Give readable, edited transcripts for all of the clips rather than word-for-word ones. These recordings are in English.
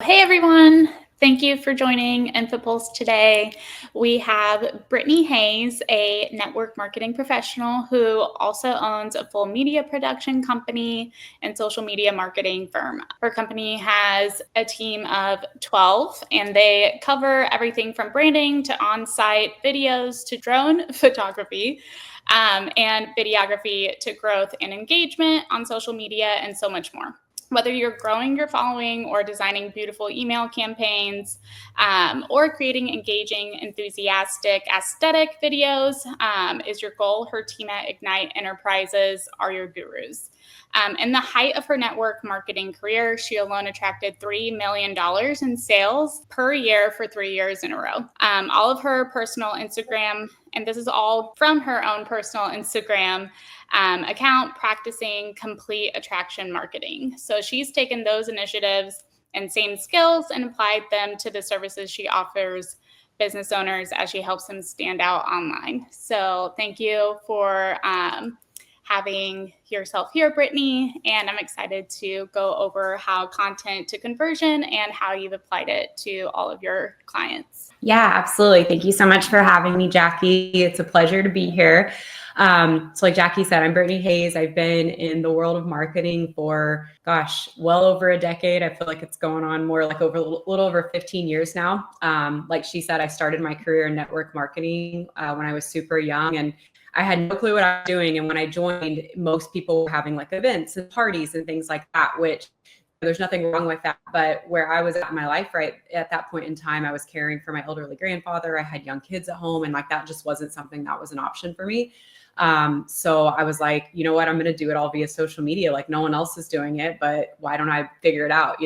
Hey everyone, thank you for joining InfoPulse today. We have Brittany Hayes, a network marketing professional who also owns a full media production company and social media marketing firm. Her company has a team of 12 and they cover everything from branding to on-site videos to drone photography. And videography to growth and engagement on social media and so much more. Whether you're growing your following or designing beautiful email campaigns or creating engaging, enthusiastic, aesthetic videos is your goal, her team at Ignite Enterprises are your gurus. In the height of her network marketing career, she alone attracted $3 million in sales per year for 3 years in a row. All of her personal Instagram, and this is all from her own personal Instagram account, practicing complete attraction marketing. So she's taken those initiatives and same skills and applied them to the services she offers business owners as she helps them stand out online. So thank you for having yourself here, Brittany, and I'm excited to go over how content to conversion and how you've applied it to all of your clients. Yeah, absolutely. Thank you so much for having me, Jackie. It's a pleasure to be here. So like Jackie said, I'm Brittany Hayes. I've been in the world of marketing for, well over a decade. I feel like it's going on more like over a little over 15 years now. Like she said, I started my career in network marketing when I was super young, and I had no clue what I was doing. And when I joined, most people were having like events and parties and things like that, which there's nothing wrong with that. But where I was at in my life, right at that point in time, I was caring for my elderly grandfather. I had young kids at home, and like that just wasn't something that was an option for me. So I was like, you know what, I'm going to do it all via social media. Like no one else is doing it, but why don't I figure it out?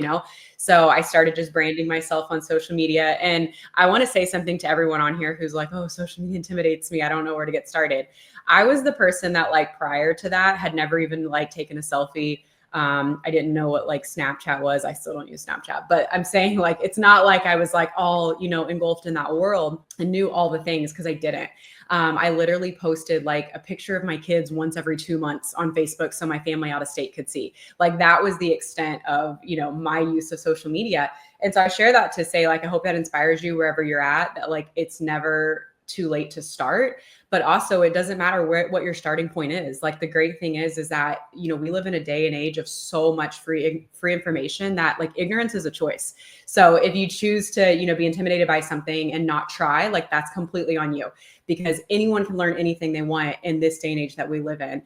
So I started just branding myself on social media. And I want to say something to everyone on here who's like, oh, social media intimidates me, I don't know where to get started. I was the person that like prior to that had never even like taken a selfie. I didn't know what like Snapchat was. I still don't use Snapchat, but I'm saying like, it's not like I was like all, engulfed in that world and knew all the things, because I didn't. I literally posted like a picture of my kids once every 2 months on Facebook so my family out of state could see. Like that was the extent of, my use of social media. And so I share that to say, like, I hope that inspires you wherever you're at, that like, it's never too late to start, but also it doesn't matter what your starting point is. Like the great thing is that, we live in a day and age of so much free information that like ignorance is a choice. So if you choose to, be intimidated by something and not try, like that's completely on you, because anyone can learn anything they want in this day and age that we live in,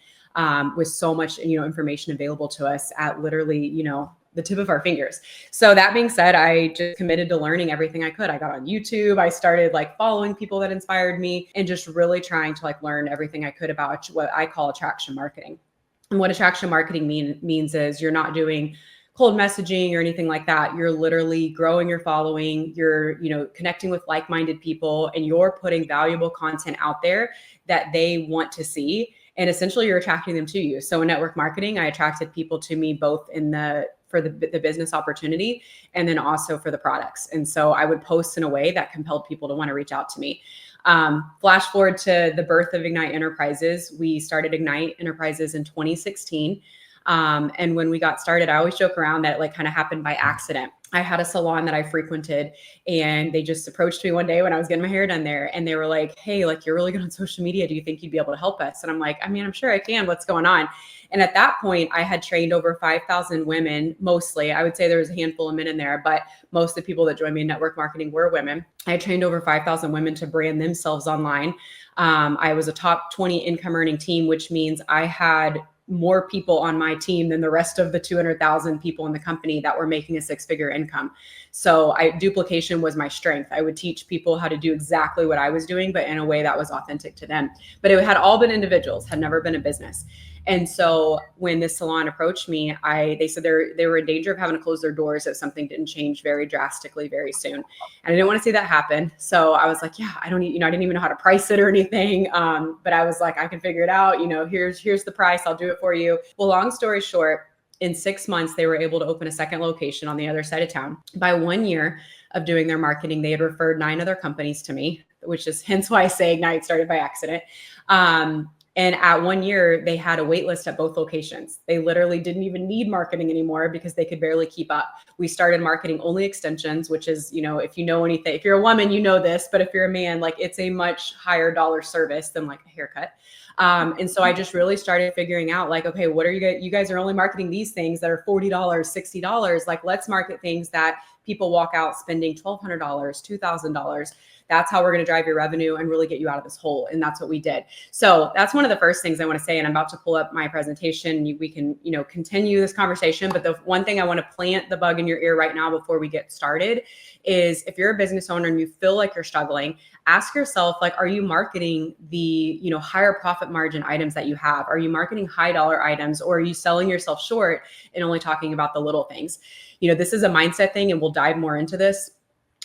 with so much, information available to us at literally, the tip of our fingers. So that being said, I just committed to learning everything I could. I got on YouTube. I started like following people that inspired me and just really trying to like learn everything I could about what I call attraction marketing. And what attraction marketing means is you're not doing cold messaging or anything like that. You're literally growing your following. You're, connecting with like-minded people, and you're putting valuable content out there that they want to see. And essentially you're attracting them to you. So in network marketing, I attracted people to me both for the business opportunity and then also for the products. And so I would post in a way that compelled people to want to reach out to me. Flash forward to the birth of Ignite Enterprises. We started Ignite Enterprises in 2016. And when we got started, I always joke around that it like kind of happened by accident. I had a salon that I frequented, and they just approached me one day when I was getting my hair done there. And they were like, hey, like, you're really good on social media. Do you think you'd be able to help us? And I'm like, I mean, I'm sure I can. What's going on? And at that point, I had trained over 5,000 women, mostly. I would say there was a handful of men in there, but most of the people that joined me in network marketing were women. I trained over 5,000 women to brand themselves online. I was a top 20 income earning team, which means I had more people on my team than the rest of the 200,000 people in the company that were making a 6-figure income. So duplication was my strength. I would teach people how to do exactly what I was doing, but in a way that was authentic to them. But it had all been individuals, had never been a business. And so when this salon approached me, they said they were in danger of having to close their doors if something didn't change very drastically very soon. And I didn't want to see that happen. So I was like, yeah, I didn't even know how to price it or anything. But I was like, I can figure it out. Here's the price. I'll do it for you. Well, long story short, in 6 months, they were able to open a second location on the other side of town. By 1 year of doing their marketing, they had referred 9 other companies to me, which is hence why I say Ignite started by accident. And at 1 year, they had a wait list at both locations. They literally didn't even need marketing anymore because they could barely keep up. We started marketing only extensions, which is, if you know anything, if you're a woman, you know this, but if you're a man, like it's a much higher dollar service than like a haircut. And so I just really started figuring out like, okay, what are you guys are only marketing these things that are $40, $60. Like, let's market things that people walk out spending $1,200, $2,000. That's how we're going to drive your revenue and really get you out of this hole. And that's what we did. So that's one of the first things I want to say. And I'm about to pull up my presentation. We can, continue this conversation. But the one thing I want to plant the bug in your ear right now before we get started is, if you're a business owner and you feel like you're struggling, ask yourself, like, are you marketing the, higher profit margin items that you have? Are you marketing high dollar items, or are you selling yourself short and only talking about the little things? This is a mindset thing, and we'll dive more into this.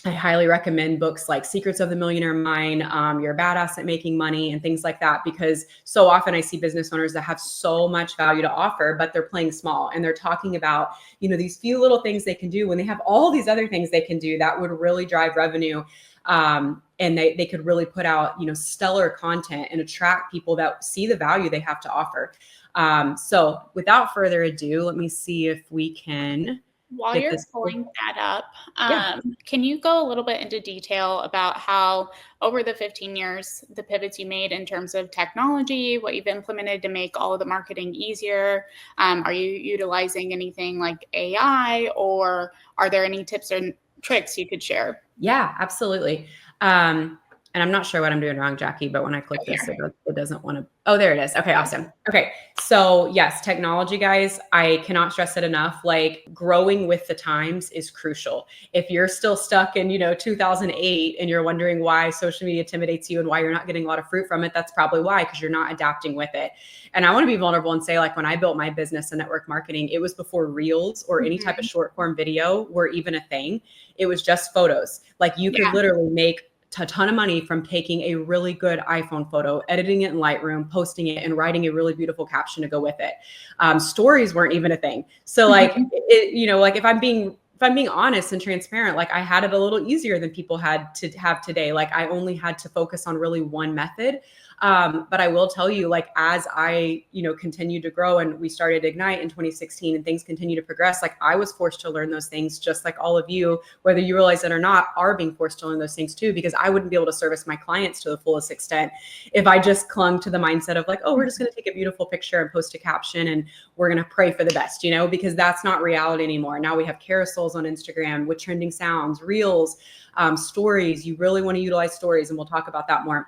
I highly recommend books like Secrets of the Millionaire Mind, You're a Badass at Making Money, and things like that, because so often I see business owners that have so much value to offer, but they're playing small, and they're talking about, these few little things they can do when they have all these other things they can do that would really drive revenue. And they could really put out, stellar content and attract people that see the value they have to offer. So without further ado, let me see if we can While get you're this. pulling that up, Yeah. can you go a little bit into detail about how over the 15 years, the pivots you made in terms of technology, what you've implemented to make all of the marketing easier? Are you utilizing anything like AI, or are there any tips or tricks you could share? Yeah, absolutely. And I'm not sure what I'm doing wrong, Jackie, but when I click this, it doesn't want to. Oh, there it is. Okay, awesome. Okay. So yes, technology, guys, I cannot stress it enough. Like, growing with the times is crucial. If you're still stuck in, 2008 and you're wondering why social media intimidates you and why you're not getting a lot of fruit from it, that's probably why, because you're not adapting with it. And I want to be vulnerable and say, like, when I built my business in network marketing, it was before reels or any type of short form video were even a thing. It was just photos. Like, you could literally make a ton of money from taking a really good iPhone photo, editing it in Lightroom, posting it, and writing a really beautiful caption to go with it. Stories weren't even a thing. So like, like if I'm being honest and transparent, like, I had it a little easier than people had to have today. Like, I only had to focus on really one method. But I will tell you, like, as I, continued to grow and we started Ignite in 2016 and things continue to progress, like, I was forced to learn those things, just like all of you, whether you realize it or not, are being forced to learn those things too, because I wouldn't be able to service my clients to the fullest extent if I just clung to the mindset of like, oh, we're just going to take a beautiful picture and post a caption and we're going to pray for the best, because that's not reality anymore. Now we have carousels on Instagram with trending sounds, reels, stories. You really want to utilize stories, and we'll talk about that more.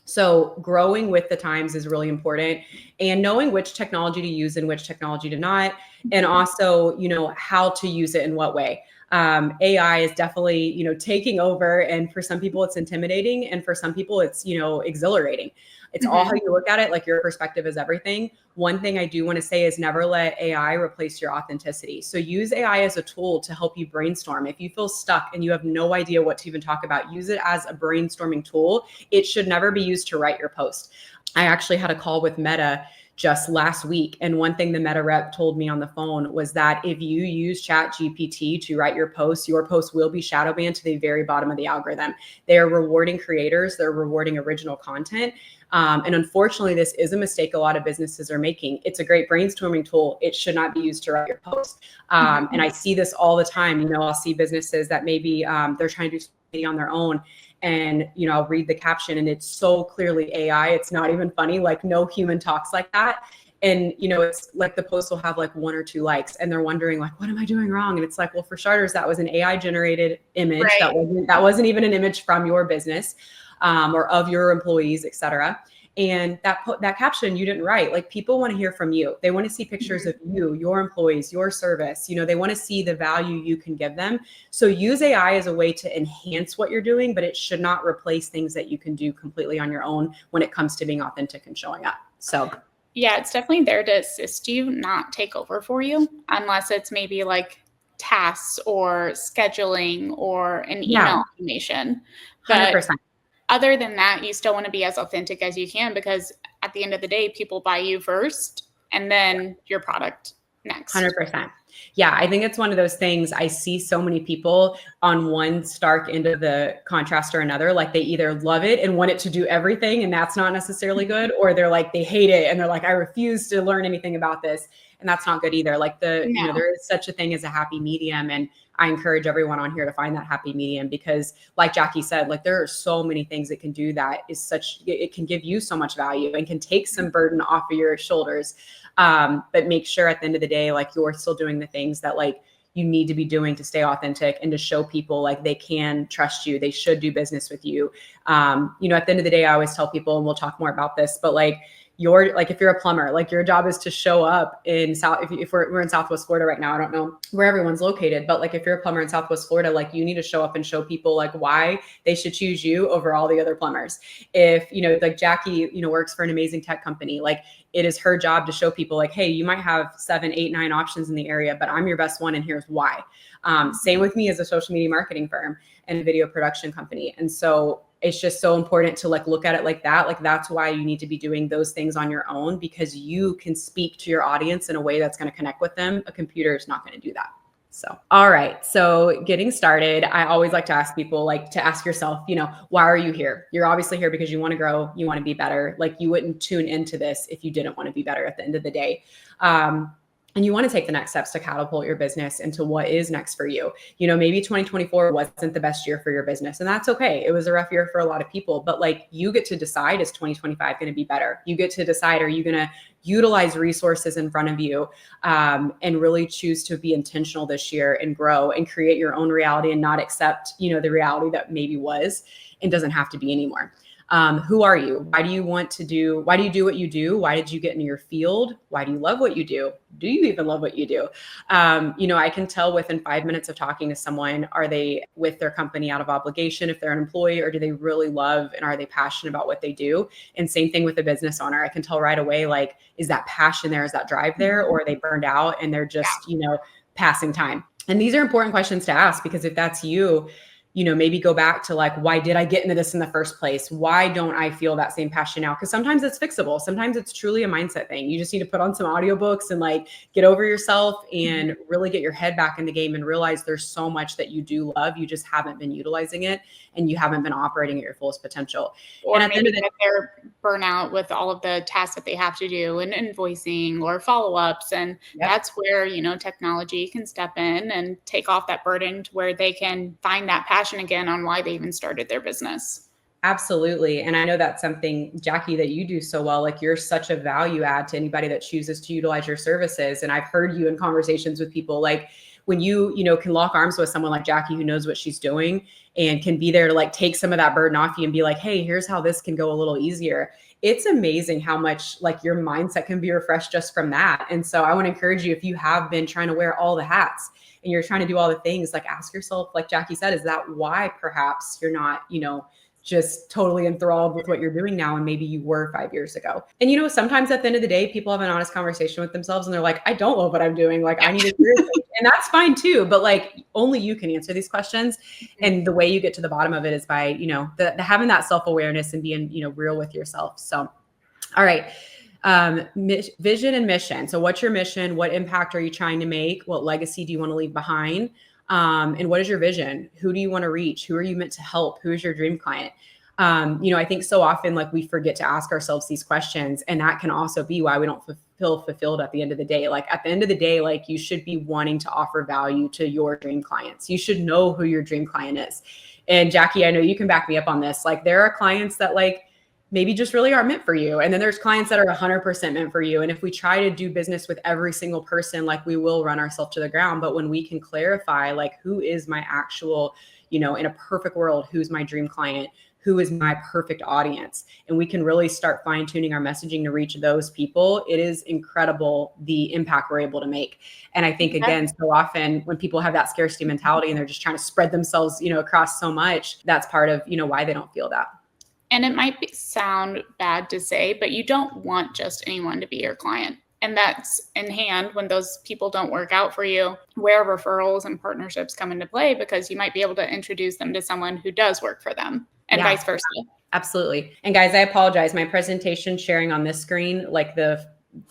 So growing with the times is really important, and knowing which technology to use and which technology to not, and also, how to use it in what way. AI is definitely, taking over, and for some people it's intimidating, and for some people it's, exhilarating. It's all how you look at it. Like, your perspective is everything. One thing I do want to say is, never let AI replace your authenticity. So use AI as a tool to help you brainstorm. If you feel stuck and you have no idea what to even talk about, use it as a brainstorming tool. It should never be used to write your post. I actually had a call with Meta just last week, and one thing the Meta rep told me on the phone was that if you use ChatGPT to write your post will be shadow banned to the very bottom of the algorithm. They are rewarding creators. They're rewarding original content. And unfortunately, this is a mistake a lot of businesses are making. It's a great brainstorming tool. It should not be used to write your post. And I see this all the time. I'll see businesses that maybe they're trying to do something on their own, and I'll read the caption and it's so clearly AI. It's not even funny. Like, no human talks like that. And it's like the post will have like 1 or 2 likes, and they're wondering like, what am I doing wrong? And it's like, well, for starters, that was an AI generated image. Right. That wasn't even an image from your business, or of your employees, etc. And that caption you didn't write. Like, people want to hear from you. They want to see pictures of you, your employees, your service. They want to see the value you can give them. So use AI as a way to enhance what you're doing, but it should not replace things that you can do completely on your own when it comes to being authentic and showing up. So yeah, it's definitely there to assist you, not take over for you, unless it's maybe like tasks or scheduling or an email automation. But 100%. other than that, you still want to be as authentic as you can, because at the end of the day, people buy you first and then your product next. 100%. Yeah, I think it's one of those things. I see so many people on one stark end of the contrast or another. Like they either love it and want it to do everything, and that's not necessarily good, or they're like, they hate it and they're like, I refuse to learn anything about this. And that's not good either. Like No. there is such a thing as a happy medium. And I encourage everyone on here to find that happy medium, because like Jackie said, like there are so many things it can do that it can give you so much value and can take some burden off of your shoulders. But make sure at the end of the day, like you're still doing the things that like you need to be doing to stay authentic and to show people like they can trust you. They should do business with you. At the end of the day, I always tell people, and we'll talk more about this, but like if you're a plumber, like your job is to show up in if we're in Southwest Florida right now. I don't know where everyone's located, but like if you're a plumber in Southwest Florida, like you need to show up and show people like why they should choose you over all the other plumbers. If like Jackie works for an amazing tech company, like it is her job to show people like, hey, you might have 7, 8, 9 options in the area, but I'm your best one, and here's why. Same with me as a social media marketing firm and a video production company. And so it's just so important to like look at it like that. Like that's why you need to be doing those things on your own, because you can speak to your audience in a way that's going to connect with them. A computer is not going to do that. So, all right. So getting started, I always like to ask people, like to ask yourself, why are you here? You're obviously here because you want to grow, you want to be better. Like you wouldn't tune into this if you didn't want to be better at the end of the day. And you want to take the next steps to catapult your business into what is next for you. Maybe 2024 wasn't the best year for your business, and that's okay. It was a rough year for a lot of people, but like you get to decide, is 2025 going to be better? You get to decide, are you going to utilize resources in front of you and really choose to be intentional this year and grow and create your own reality and not accept, the reality that maybe was and doesn't have to be anymore. Who are you? Why do you do what you do? Why did you get into your field? Why do you love what you do? Do you even love what you do? I can tell within 5 minutes of talking to someone, are they with their company out of obligation if they're an employee, or do they really love and are they passionate about what they do? And same thing with a business owner. I can tell right away, like, is that passion there? Is that drive there? Or are they burned out and they're just, passing time? And these are important questions to ask, because if that's you, maybe go back to like, why did I get into this in the first place? Why don't I feel that same passion now? Because sometimes it's fixable. Sometimes it's truly a mindset thing. You just need to put on some audiobooks and like get over yourself and really get your head back in the game and realize there's so much that you do love. You just haven't been utilizing it and you haven't been operating at your fullest potential. Or and maybe that they're burnout with all of the tasks that they have to do and invoicing or follow-ups. And that's where, technology can step in and take off that burden to where they can find that passion again on why they even started their business. Absolutely. And I know that's something, Jackie, that you do so well. Like you're such a value add to anybody that chooses to utilize your services. And I've heard you in conversations with people, like when you can lock arms with someone like Jackie, who knows what she's doing and can be there to like take some of that burden off you and be like, hey, here's how this can go a little easier. It's amazing how much like your mindset can be refreshed just from that. And so I want to encourage you, if you have been trying to wear all the hats and you're trying to do all the things, like ask yourself, like Jackie said, is that why perhaps you're not, just totally enthralled with what you're doing now and maybe you were 5 years ago. And sometimes at the end of the day, people have an honest conversation with themselves and they're like, I don't love what I'm doing. Like I need a career change. And that's fine too. But like only you can answer these questions. And the way you get to the bottom of it is by, having that self-awareness and being, real with yourself. So, all right. Vision and mission. So what's your mission? What impact are you trying to make? What legacy do you want to leave behind? And what is your vision? Who do you want to reach? Who are you meant to help? Who is your dream client? I think so often like we forget to ask ourselves these questions, and that can also be why we don't feel fulfilled at the end of the day. Like at the end of the day, like you should be wanting to offer value to your dream clients. You should know who your dream client is. And Jackie, I know you can back me up on this. Like there are clients that like maybe just really aren't meant for you. And then there's clients that are 100% meant for you. And if we try to do business with every single person, like we will run ourselves to the ground. But when we can clarify, like, who is my actual, in a perfect world, who's my dream client? Who is my perfect audience? And we can really start fine tuning our messaging to reach those people. It is incredible the impact we're able to make. And I think, again, so often when people have that scarcity mentality and they're just trying to spread themselves, across so much, that's part of, why they don't feel that. And it might sound bad to say, but you don't want just anyone to be your client. And that's in hand when those people don't work out for you, where referrals and partnerships come into play, because you might be able to introduce them to someone who does work for them and vice versa. Absolutely. And guys, I apologize. My presentation sharing on this screen, like the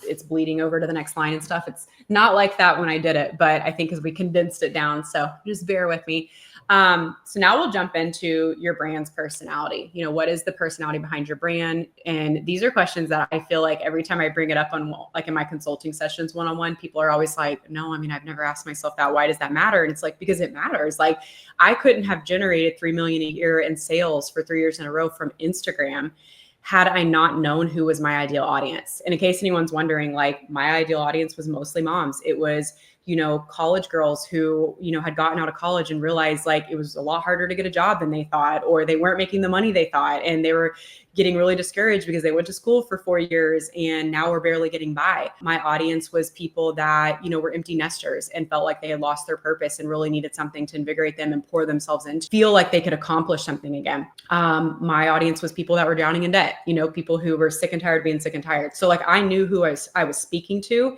it's bleeding over to the next line and stuff. It's not like that when I did it, but I think because we condensed it down. So just bear with me. So now we'll jump into your brand's personality. You know, what is the personality behind your brand? And these are questions that I feel like every time I bring it up on, like in my consulting sessions one-on-one, people are always like, no, I mean, I've never asked myself that. Why does that matter? And it's like, because it matters. Like, I couldn't have generated 3 million a year in sales for 3 years in a row from Instagram had I not known who was my ideal audience. And in case anyone's wondering, like, my ideal audience was mostly moms. It was, you know, college girls who, you know, had gotten out of college and realized like it was a lot harder to get a job than they thought, or they weren't making the money they thought. And they were getting really discouraged because they went to school for 4 years and now we're barely getting by. My audience was people that, you know, were empty nesters and felt like they had lost their purpose and really needed something to invigorate them and pour themselves into, feel like they could accomplish something again. My audience was people that were drowning in debt, you know, people who were sick and tired of being sick and tired. So like, I knew who I was speaking to.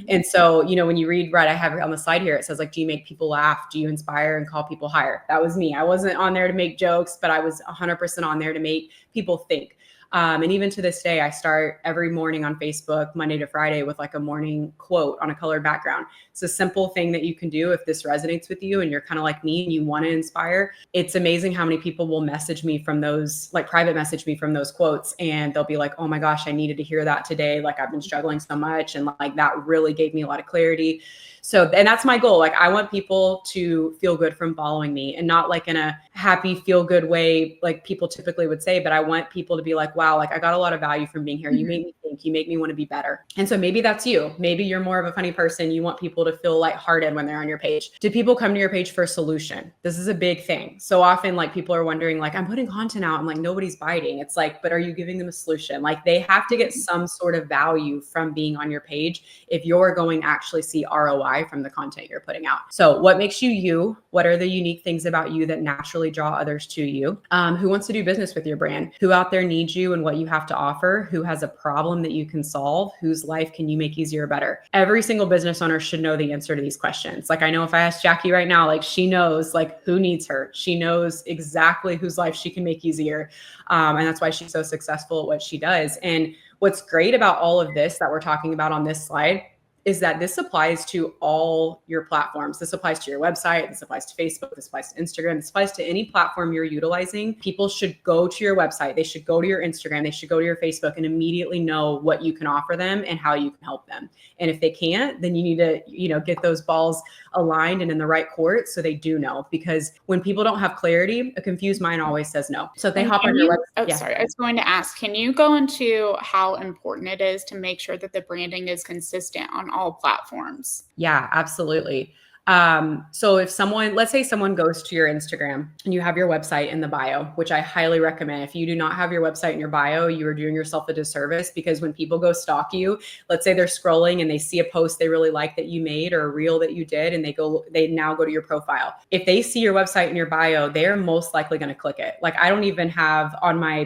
And so, you know, when you read, right, I have it on the slide here, it says like, do you make people laugh? Do you inspire and call people higher? That was me. I wasn't on there to make jokes, but I was 100% on there to make people think. And even to this day, I start every morning on Facebook, Monday to Friday, with like a morning quote on a colored background. It's a simple thing that you can do if this resonates with you and you're kind of like me and you want to inspire. It's amazing how many people will message me from those, like private message me from those quotes. And they'll be like, oh my gosh, I needed to hear that today. Like, I've been struggling so much. And like, that really gave me a lot of clarity. So, and that's my goal. Like, I want people to feel good from following me, and not like in a happy, feel good way, like people typically would say, but I want people to be like, wow, like I got a lot of value from being here. You made me think, you make me want to be better. And so maybe that's you. Maybe you're more of a funny person. You want people to feel lighthearted when they're on your page. Do people come to your page for a solution? This is a big thing. So often, like, people are wondering, like, I'm putting content out and like nobody's biting. It's like, but are you giving them a solution? Like, they have to get some sort of value from being on your page if you're going to actually see ROI from the content you're putting out. So what makes you you? What are the unique things about you that naturally draw others to you? Who wants to do business with your brand? Who out there needs you and what you have to offer? Who has a problem that you can solve? Whose life can you make easier or better? Every single business owner should know the answer to these questions. Like, I know if I ask Jackie right now, like, she knows like who needs her. She knows exactly whose life she can make easier. And that's why she's so successful at what she does. And what's great about all of this that we're talking about on this slide is that this applies to all your platforms. This applies to your website. This applies to Facebook. This applies to Instagram. This applies to any platform you're utilizing. People should go to your website. They should go to your Instagram. They should go to your Facebook and immediately know what you can offer them and how you can help them. And if they can't, then you need to, you know, get those balls aligned and in the right court so they do know. Because when people don't have clarity, a confused mind always says no. So if they hop on your website. Oh, yeah. Sorry. I was going to ask, can you go into how important it is to make sure that the branding is consistent on all platforms? Yeah, absolutely. So if someone, let's say someone goes to your Instagram and you have your website in the bio, which I highly recommend. If you do not have your website in your bio, you are doing yourself a disservice, because when people go stalk you, let's say they're scrolling and they see a post they really like that you made or a reel that you did, and they now go to your profile. If they see your website in your bio, they're most likely going to click it. Like, I don't even have on my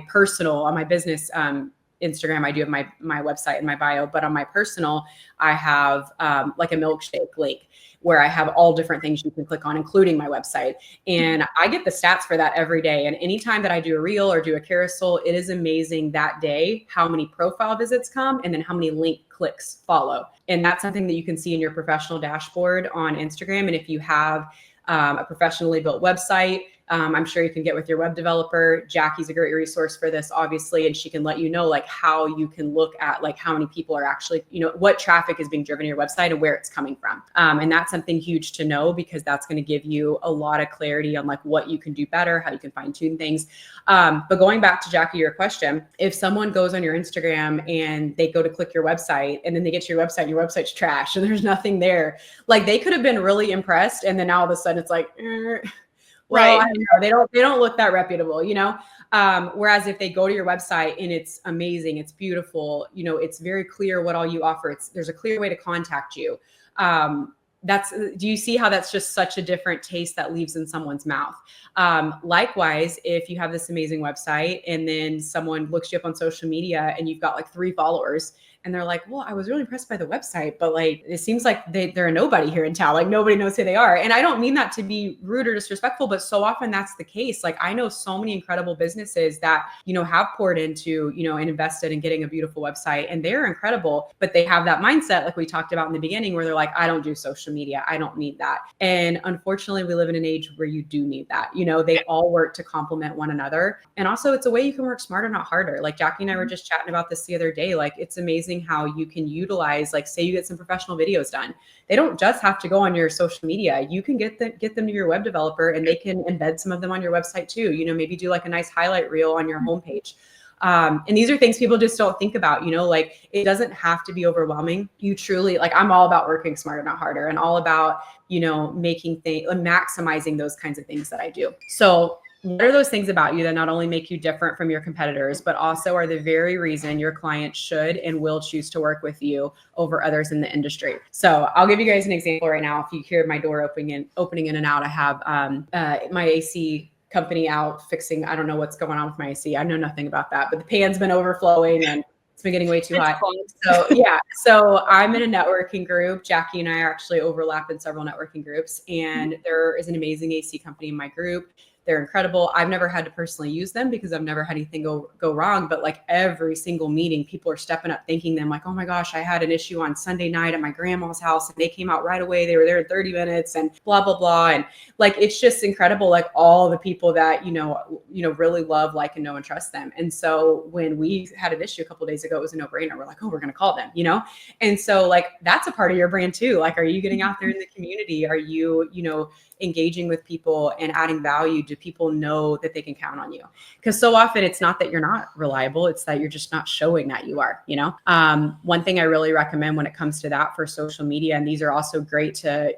business, Instagram, I do have my website in my bio, but on my personal, I have like a milkshake link where I have all different things you can click on, including my website. And I get the stats for that every day. And anytime that I do a reel or do a carousel, it is amazing that day how many profile visits come and then how many link clicks follow. And that's something that you can see in your professional dashboard on Instagram. And if you have a professionally built website, I'm sure you can get with your web developer. Jackie's a great resource for this, obviously, and she can let you know like how you can look at like how many people are actually, you know, what traffic is being driven to your website and where it's coming from. And that's something huge to know, because that's going to give you a lot of clarity on like what you can do better, how you can fine tune things. But going back to Jackie, your question, if someone goes on your Instagram and they go to click your website and then they get to your website and your website's trash and there's nothing there, like they could have been really impressed. And then now all of a sudden it's like, well, right. I don't know. They don't look that reputable, you know? Whereas if they go to your website and it's amazing, it's beautiful, you know, it's very clear what all you offer. There's a clear way to contact you. Do you see how that's just such a different taste that leaves in someone's mouth? Likewise, if you have this amazing website and then someone looks you up on social media and you've got like 3 followers and they're like, well, I was really impressed by the website, but like, it seems like they're a nobody here in town. Like nobody knows who they are. And I don't mean that to be rude or disrespectful, but so often that's the case. Like I know so many incredible businesses that, have poured into, and invested in getting a beautiful website, and they're incredible, but they have that mindset, like we talked about in the beginning, where they're like, I don't do social media. I don't need that. And unfortunately, we live in an age where you do need that. They all work to complement one another. And also it's a way you can work smarter, not harder. Like Jackie and I were just chatting about this the other day. Like it's amazing how you can utilize, like say you get some professional videos done. They don't just have to go on your social media. You can get them to your web developer, and they can embed some of them on your website too. Maybe do like a nice highlight reel on your homepage. And these are things people just don't think about, like it doesn't have to be overwhelming. You truly, like, I'm all about working smarter, not harder, and all about, making things, maximizing those kinds of things that I do. So what are those things about you that not only make you different from your competitors, but also are the very reason your clients should and will choose to work with you over others in the industry? So I'll give you guys an example right now. If you hear my door opening in and out, I have my AC company out fixing, I don't know what's going on with my AC. I know nothing about that, but the pan's been overflowing and it's been getting way too hot. So yeah, so I'm in a networking group. Jackie and I actually overlap in several networking groups, and there is an amazing AC company in my group. They're incredible. I've never had to personally use them because I've never had anything go wrong. But like every single meeting, people are stepping up, thanking them like, oh my gosh, I had an issue on Sunday night at my grandma's house and they came out right away. They were there in 30 minutes and blah, blah, blah. And like, it's just incredible. Like all the people that, really love, like, and know and trust them. And so when we had an issue a couple of days ago, it was a no-brainer. We're like, oh, we're going to call them, And so like, that's a part of your brand too. Like, are you getting out there in the community? Are you, engaging with people and adding value? Do people know that they can count on you? Because so often it's not that you're not reliable, it's that you're just not showing that you are. One thing I really recommend when it comes to that for social media, and these are also great to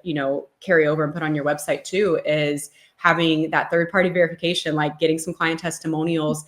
carry over and put on your website too, is having that third-party verification, like getting some client testimonials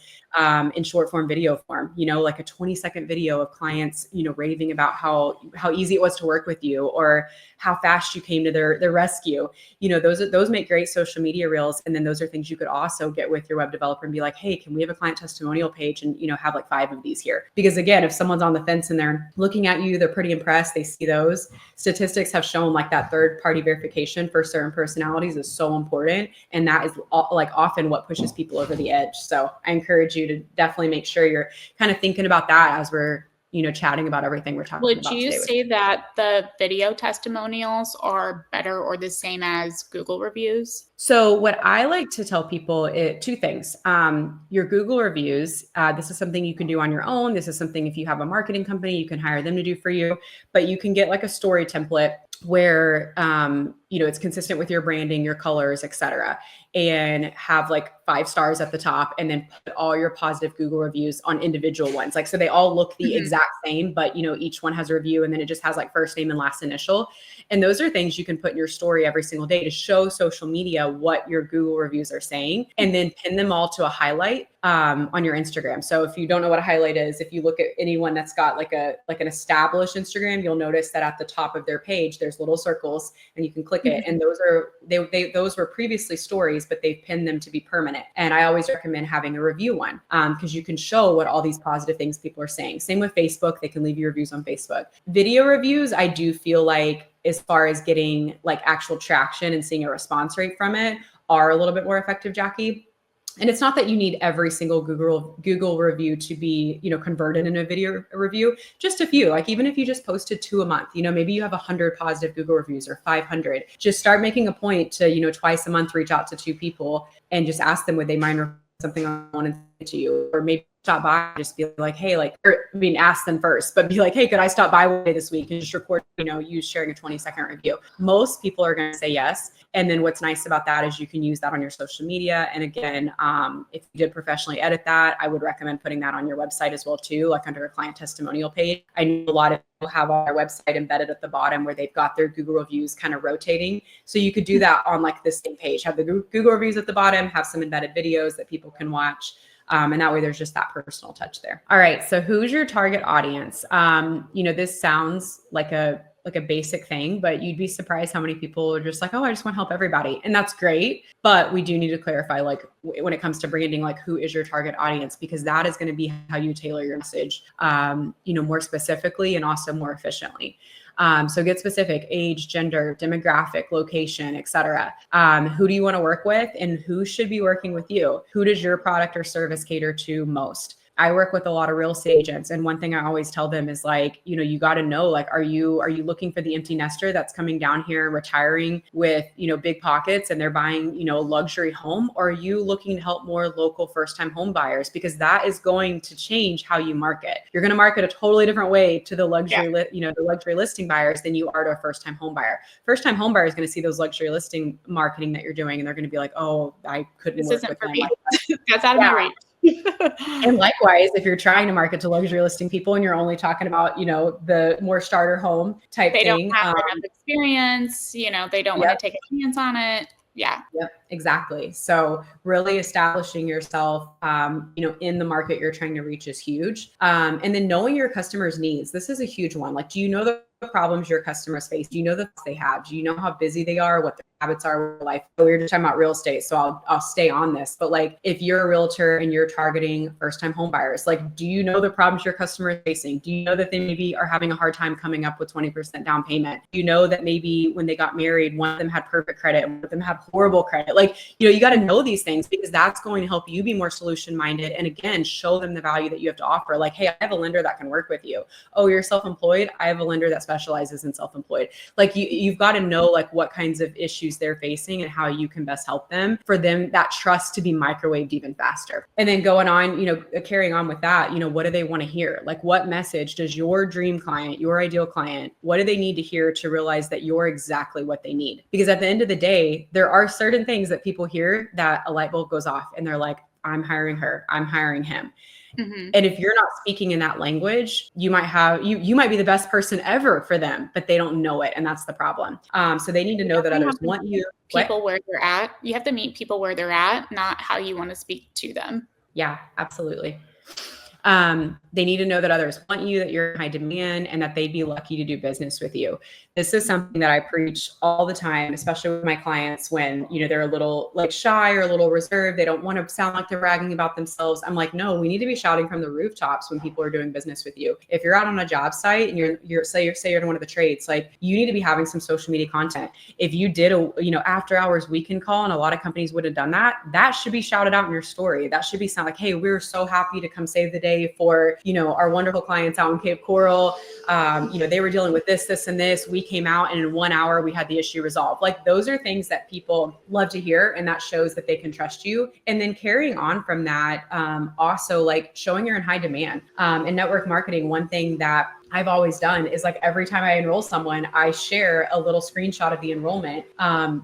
in short form video form, like a 20-second video of clients, raving about how easy it was to work with you, or how fast you came to their rescue. Those make great social media reels. And then those are things you could also get with your web developer and be like, hey, can we have a client testimonial page and, have like 5 of these here? Because again, if someone's on the fence and they're looking at you, they're pretty impressed, they see those. Statistics have shown like that third-party verification for certain personalities is so important. And that is like often what pushes people over the edge. So I encourage you to definitely make sure you're kind of thinking about that as we're, chatting about everything we're talking about today. Would you say that the video testimonials are better or the same as Google reviews? So what I like to tell people is 2 things. Your Google reviews, this is something you can do on your own. This is something, if you have a marketing company, you can hire them to do for you, but you can get like a story template where, it's consistent with your branding, your colors, et cetera, and have like 5 stars at the top, and then put all your positive Google reviews on individual ones. Like, so they all look the exact same, but each one has a review, and then it just has like first name and last initial. And those are things you can put in your story every single day to show social media what your Google reviews are saying, and then pin them all to a highlight on your Instagram. So if you don't know what a highlight is, if you look at anyone that's got like an established Instagram, you'll notice that at the top of their page, there's little circles and you can click it. And those were previously stories, but they've pinned them to be permanent. And I always recommend having a review one because you can show what all these positive things people are saying. Same with Facebook. They can leave you reviews on Facebook. Video reviews, I do feel like, as far as getting like actual traction and seeing a response rate from it, are a little bit more effective, Jackie. And it's not that you need every single Google review to be, converted in a video review, just a few. Like even if you just posted 2 a month, maybe you have 100 positive Google reviews or 500, just start making a point to, twice a month, reach out to 2 people and just ask them, would they mind something I wanted to you? Or maybe stop by, just be like, hey, ask them first, but be like, hey, could I stop by one day this week and just record, you sharing a 20-second review? Most people are going to say yes. And then what's nice about that is you can use that on your social media. And again, if you did professionally edit that, I would recommend putting that on your website as well too, like under a client testimonial page. I know a lot of people have on their website embedded at the bottom where they've got their Google reviews kind of rotating. So you could do that on like the same page, have the Google reviews at the bottom, have some embedded videos that people can watch. And that way there's just that personal touch there. All right. So who's your target audience? This sounds like a like a basic thing, but you'd be surprised how many people are just like, oh, I just want to help everybody. And that's great. But we do need to clarify, like when it comes to branding, like who is your target audience, because that is going to be how you tailor your message, more specifically and also more efficiently. So get specific: age, gender, demographic, location, etc. Who do you want to work with, and who should be working with you? Who does your product or service cater to most? I work with a lot of real estate agents, and one thing I always tell them is like, you got to know, like, are you looking for the empty nester that's coming down here, retiring with, big pockets, and they're buying, a luxury home? Or are you looking to help more local first-time home buyers? Because that is going to change how you market. You're going to market a totally different way to the luxury, the luxury listing buyers than you are to a first-time home buyer. First-time home buyer is going to see those luxury listing marketing that you're doing, and they're going to be like, oh, I couldn't work with them. That's out of my reach. And likewise, if you're trying to market to luxury listing people and you're only talking about, the more starter home type thing, they don't have enough experience, they don't want to take a chance on it. Yeah. Yep, exactly. So really establishing yourself, in the market you're trying to reach is huge. And then knowing your customers' needs. This is a huge one. Like, do you know the problems your customers face? Do you know the things they have? Do you know how busy they are, what their habits are with life? We were just talking about real estate, so I'll stay on this. But like, if you're a realtor and you're targeting first-time home buyers, like, do you know the problems your customers are facing? Do you know that they maybe are having a hard time coming up with 20% down payment? Do you know that maybe when they got married, one of them had perfect credit and one of them had horrible credit? Like, you got to know these things, because that's going to help you be more solution-minded, and again, show them the value that you have to offer. Like, hey, I have a lender that can work with you. Oh, you're self-employed? I have a lender that specializes in self-employed. Like, you've got to know like what kinds of issues they're facing and how you can best help them, for them, that trust to be microwaved even faster. And then going on, carrying on with that, what do they want to hear? Like, what message does your dream client, your ideal client, what do they need to hear to realize that you're exactly what they need? Because at the end of the day, there are certain things that people hear that a light bulb goes off and they're like, I'm hiring her, I'm hiring him. Mm-hmm. And if you're not speaking in that language, you might have, you might be the best person ever for them, but they don't know it. And that's the problem. So they need to know that others want you. People where they're at. You have to meet people where they're at, not how you want to speak to them. Yeah, absolutely. They need to know that others want you, that you're in high demand, and that they'd be lucky to do business with you. This is something that I preach all the time, especially with my clients when, they're a little like shy or a little reserved. They don't want to sound like they're bragging about themselves. I'm like, no, we need to be shouting from the rooftops when people are doing business with you. If you're out on a job site and you're in one of the trades, like, you need to be having some social media content. If you did a, after hours weekend call, and a lot of companies would have done that, that should be shouted out in your story. That should be sound like, hey, we were so happy to come save the day for, our wonderful clients out in Cape Coral. They were dealing with this, and this. We came out and in 1 hour we had the issue resolved. Like, those are things that people love to hear, and that shows that they can trust you. And then carrying on from that, also like showing you're in high demand. In network marketing, one thing that I've always done is, like, every time I enroll someone, I share a little screenshot of the enrollment,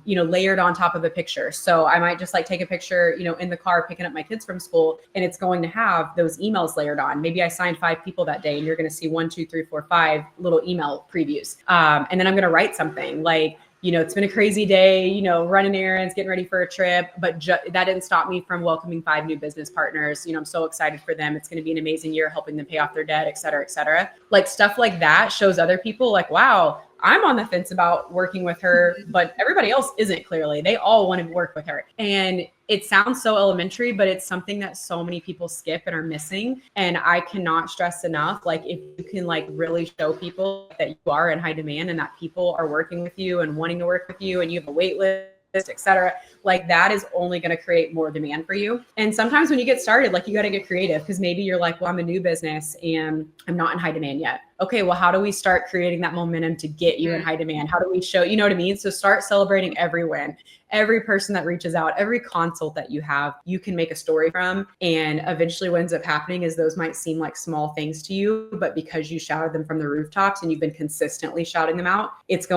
layered on top of a picture. So I might just like take a picture, in the car picking up my kids from school, and it's going to have those emails layered on. Maybe I signed 5 people that day, and you're going to see 1, 2, 3, 4, 5 little email previews. And then I'm going to write something like, it's been a crazy day, running errands, getting ready for a trip, but that didn't stop me from welcoming 5 new business partners. I'm so excited for them. It's going to be an amazing year helping them pay off their debt, et cetera, et cetera. Like, stuff like that shows other people like, wow, I'm on the fence about working with her, but everybody else isn't. Clearly, they all want to work with her. And it sounds so elementary, but it's something that so many people skip and are missing. And I cannot stress enough, like, if you can like really show people that you are in high demand and that people are working with you and wanting to work with you, and you have a wait list, et cetera, like, that is only going to create more demand for you. And sometimes when you get started, like, you got to get creative, because maybe you're like, well, I'm a new business and I'm not in high demand yet. Okay, well, how do we start creating that momentum to get you in high demand? How do we show, what I mean? So start celebrating every win. Every person that reaches out, every consult that you have, you can make a story from. And eventually what ends up happening is those might seem like small things to you, but because you shouted them from the rooftops and you've been consistently shouting them out, it's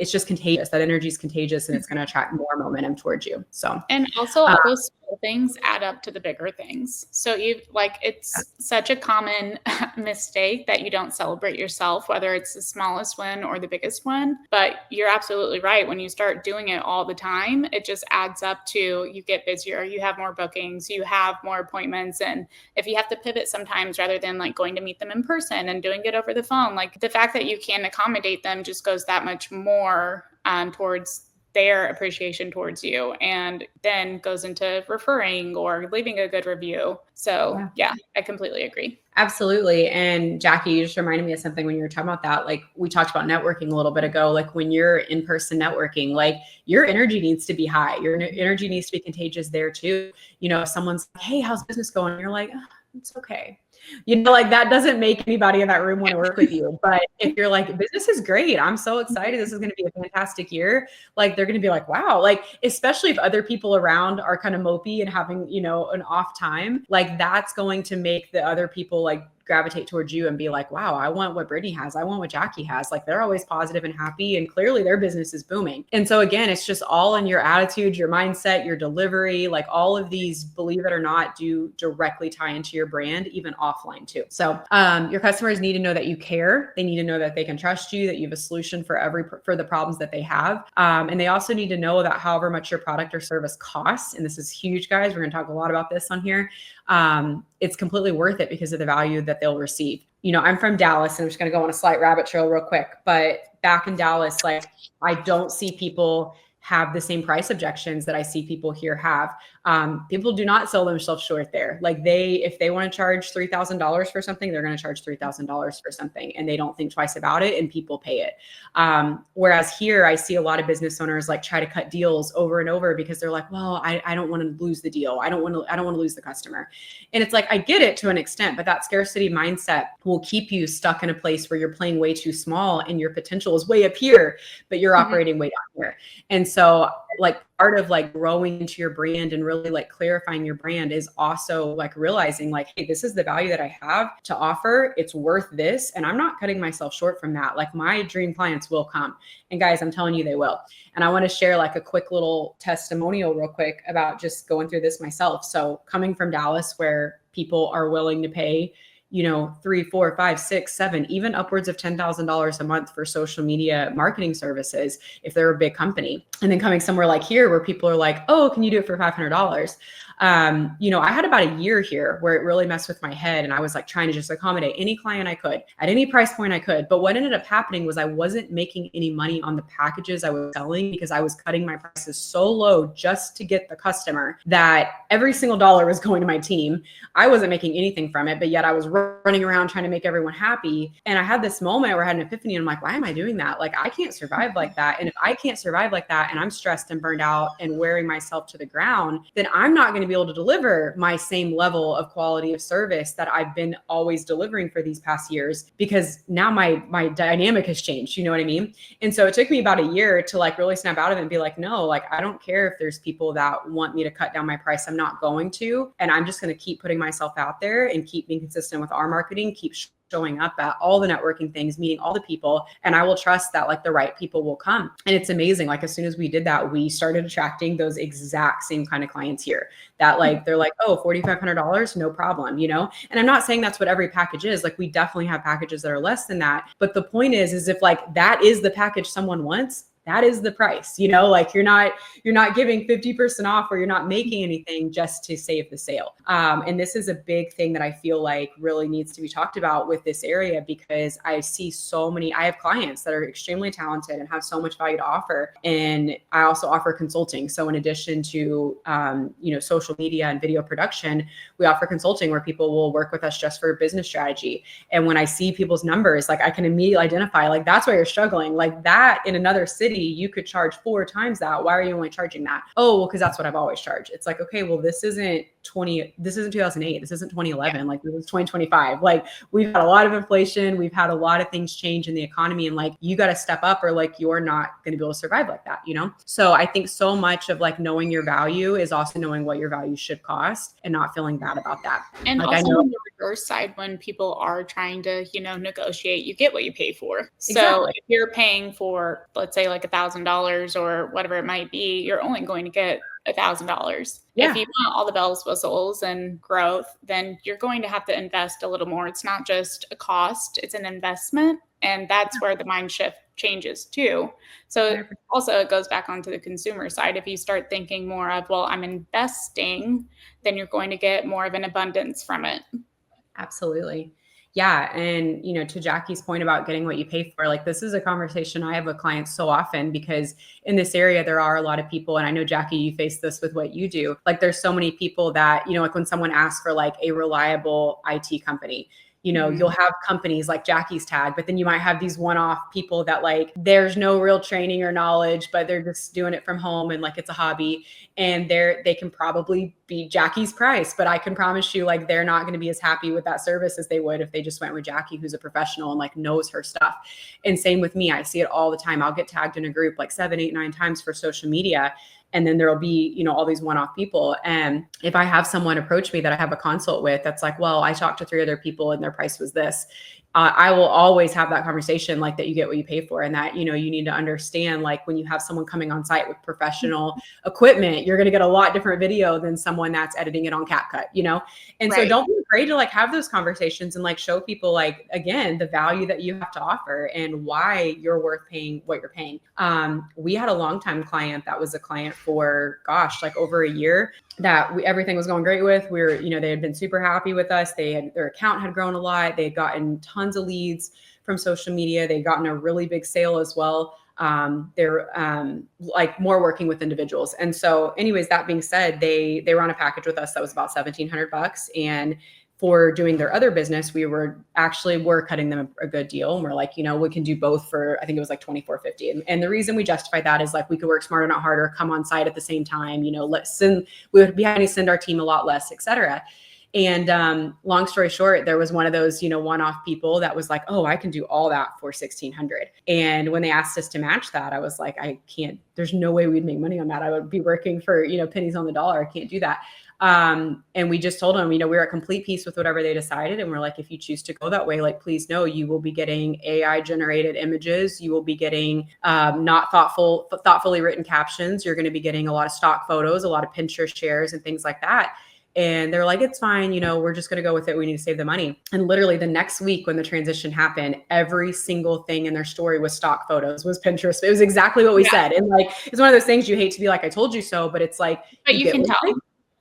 just contagious. That energy is contagious, and it's going to attract more momentum towards you. So, and also all those little things add up to the bigger things. So it's such a common mistake that you don't celebrate yourself, whether it's the smallest win or the biggest one. But you're absolutely right. When you start doing it all the time, it just adds up to you get busier, you have more bookings, you have more appointments. And if you have to pivot sometimes rather than like going to meet them in person and doing it over the phone, like the fact that you can accommodate them just goes that much more towards their appreciation towards you, and then goes into referring or leaving a good review. So yeah, I completely agree. Absolutely. And Jackie, you just reminded me of something when you were talking about that. Like we talked about networking a little bit ago, like when you're in-person networking, like your energy needs to be high. Your energy needs to be contagious there too. You know, if someone's like, hey, how's business going? And you're like, oh, it's okay. You know, like that doesn't make anybody in that room want to work with you. But if you're like, business is great, I'm so excited, this is going to be a fantastic year, like they're going to be like, wow, like especially if other people around are kind of mopey and having, you know, an off time, like that's going to make the other people like gravitate towards you and be like, wow, I want what Brittany has. I want what Jackie has. Like they're always positive and happy, and clearly their business is booming. And so again, it's just all in your attitude, your mindset, your delivery, like all of these, believe it or not, do directly tie into your brand, even offline too. So your customers need to know that you care. They need to know that they can trust you, that you have a solution for the problems that they have. And they also need to know that however much your product or service costs, and this is huge, guys, we're going to talk a lot about this on here, it's completely worth it because of the value that they'll receive. You know, I'm from Dallas, and I'm just going to go on a slight rabbit trail real quick, but back in Dallas, like I don't see people have the same price objections that I see people here have. People do not sell themselves short there. Like if they want to charge $3,000 for something, they're going to charge $3,000 for something, and they don't think twice about it, and people pay it. Whereas here, I see a lot of business owners like try to cut deals over and over because they're like, well, I don't want to lose the deal. I don't want to lose the customer. And it's like, I get it to an extent, but that scarcity mindset will keep you stuck in a place where you're playing way too small and your potential is way up here, but you're operating way down here. And so like part of like growing into your brand and really like clarifying your brand is also like realizing like, hey, this is the value that I have to offer. It's worth this. And I'm not cutting myself short from that. Like my dream clients will come. And guys, I'm telling you, they will. And I want to share like a quick little testimonial real quick about just going through this myself. So coming from Dallas, where people are willing to pay, you know, 3, 4, 5, 6, 7, even upwards of $10,000 a month for social media marketing services if they're a big company. And then coming somewhere like here where people are like, oh, can you do it for $500? You know, I had about a year here where it really messed with my head, and I was like trying to just accommodate any client I could at any price point I could. But what ended up happening was I wasn't making any money on the packages I was selling because I was cutting my prices so low just to get the customer that every single dollar was going to my team. I wasn't making anything from it, but yet I was running around trying to make everyone happy. And I had this moment where I had an epiphany, and I'm like, why am I doing that? Like, I can't survive like that. And if I can't survive like that, and I'm stressed and burned out and wearing myself to the ground, then I'm not going to be able to deliver my same level of quality of service that I've been always delivering for these past years, because now my dynamic has changed. You know what I mean? And so it took me about a year to like really snap out of it and be like, no, like, I don't care if there's people that want me to cut down my price. I'm not going to, and I'm just going to keep putting myself out there and keep being consistent with our marketing, keep showing up at all the networking things, meeting all the people, and I will trust that like the right people will come. And it's amazing. Like as soon as we did that, we started attracting those exact same kind of clients here that like, they're like, oh, $4,500, no problem, you know? And I'm not saying that's what every package is. Like we definitely have packages that are less than that. But the point is if like that is the package someone wants, that is the price, you know, like you're not giving 50% off, or you're not making anything just to save the sale. And this is a big thing that I feel like really needs to be talked about with this area, because I see I have clients that are extremely talented and have so much value to offer. And I also offer consulting. So in addition to, you know, social media and video production, we offer consulting where people will work with us just for business strategy. And when I see people's numbers, like I can immediately identify, like, that's why you're struggling. Like that in another city, you could charge 4 times that. Why are you only charging that? Oh, well, because that's what I've always charged. It's like, okay, well, this isn't 2008. This isn't 2011. Like this is 2025. Like we've had a lot of inflation. We've had a lot of things change in the economy, and like, you got to step up, or like, you're not going to be able to survive like that, you know? So I think so much of like knowing your value is also knowing what your value should cost and not feeling bad about that. And like, also on the reverse side, when people are trying to, you know, negotiate, you get what you pay for. So Exactly. if you're paying for, let's say like like $1,000 or whatever it might be, you're only going to get $1,000. Yeah. If you want all the bells, whistles, and growth, then you're going to have to invest a little more. It's not just a cost, it's an investment. And that's where the mind shift changes too. So also it goes back onto the consumer side. If you start thinking more of, well, I'm investing, then you're going to get more of an abundance from it. Absolutely. Yeah. And, to Jackie's point about getting what you pay for, like, this is a conversation I have with clients so often, because in this area, there are a lot of people, and I know, Jackie, you face this with what you do. Like, there's so many people that, like when someone asks for like a reliable IT company, you'll have companies like Jackie's Tag, but then you might have these one-off people that, like, there's no real training or knowledge, but they're just doing it from home and like it's a hobby, and they can probably be Jackie's price, but I can promise you, like, they're not going to be as happy with that service as they would if they just went with Jackie, who's a professional and like knows her stuff. And same with me. I see it all the time. I'll get tagged in a group like 7, 8, 9 times for social media. And then there'll be, all these one-off people. And if I have someone approach me that I have a consult with, that's like, well, I talked to 3 other people and their price was this. I will always have that conversation, like, that you get what you pay for, and that, you need to understand, like, when you have someone coming on site with professional equipment, you're going to get a lot different video than someone that's editing it on CapCut, And so don't be afraid to like have those conversations and like show people, like, again, the value that you have to offer and why you're worth paying what you're paying. We had a longtime client that was a client for, like over a year, that everything was going great with. We were, they had been super happy with us. Their account had grown a lot. They had gotten tons of leads from social media. They'd gotten a really big sale as well. They're like more working with individuals. And so anyways, that being said, they were on a package with us that was about $1,700. And for doing their other business, we're cutting them a good deal. And we're like, we can do both for, I think it was like $2,450. And the reason we justify that is, like, we could work smarter, not harder, come on site at the same time, we would be having to send our team a lot less, et cetera. And long story short, there was one of those, one-off people that was like, oh, I can do all that for $1,600. And when they asked us to match that, I was like, I can't, there's no way we'd make money on that. I would be working for, pennies on the dollar. I can't do that. And we just told them, we're at complete peace with whatever they decided. And we're like, if you choose to go that way, like, please know you will be getting AI generated images. You will be getting not thoughtfully written captions. You're going to be getting a lot of stock photos, a lot of Pinterest shares and things like that. And they're like, it's fine. We're just going to go with it. We need to save the money. And literally the next week when the transition happened, every single thing in their story was stock photos, was Pinterest. It was exactly what we said. And like, it's one of those things you hate to be like, I told you so, but it's like, but you can tell.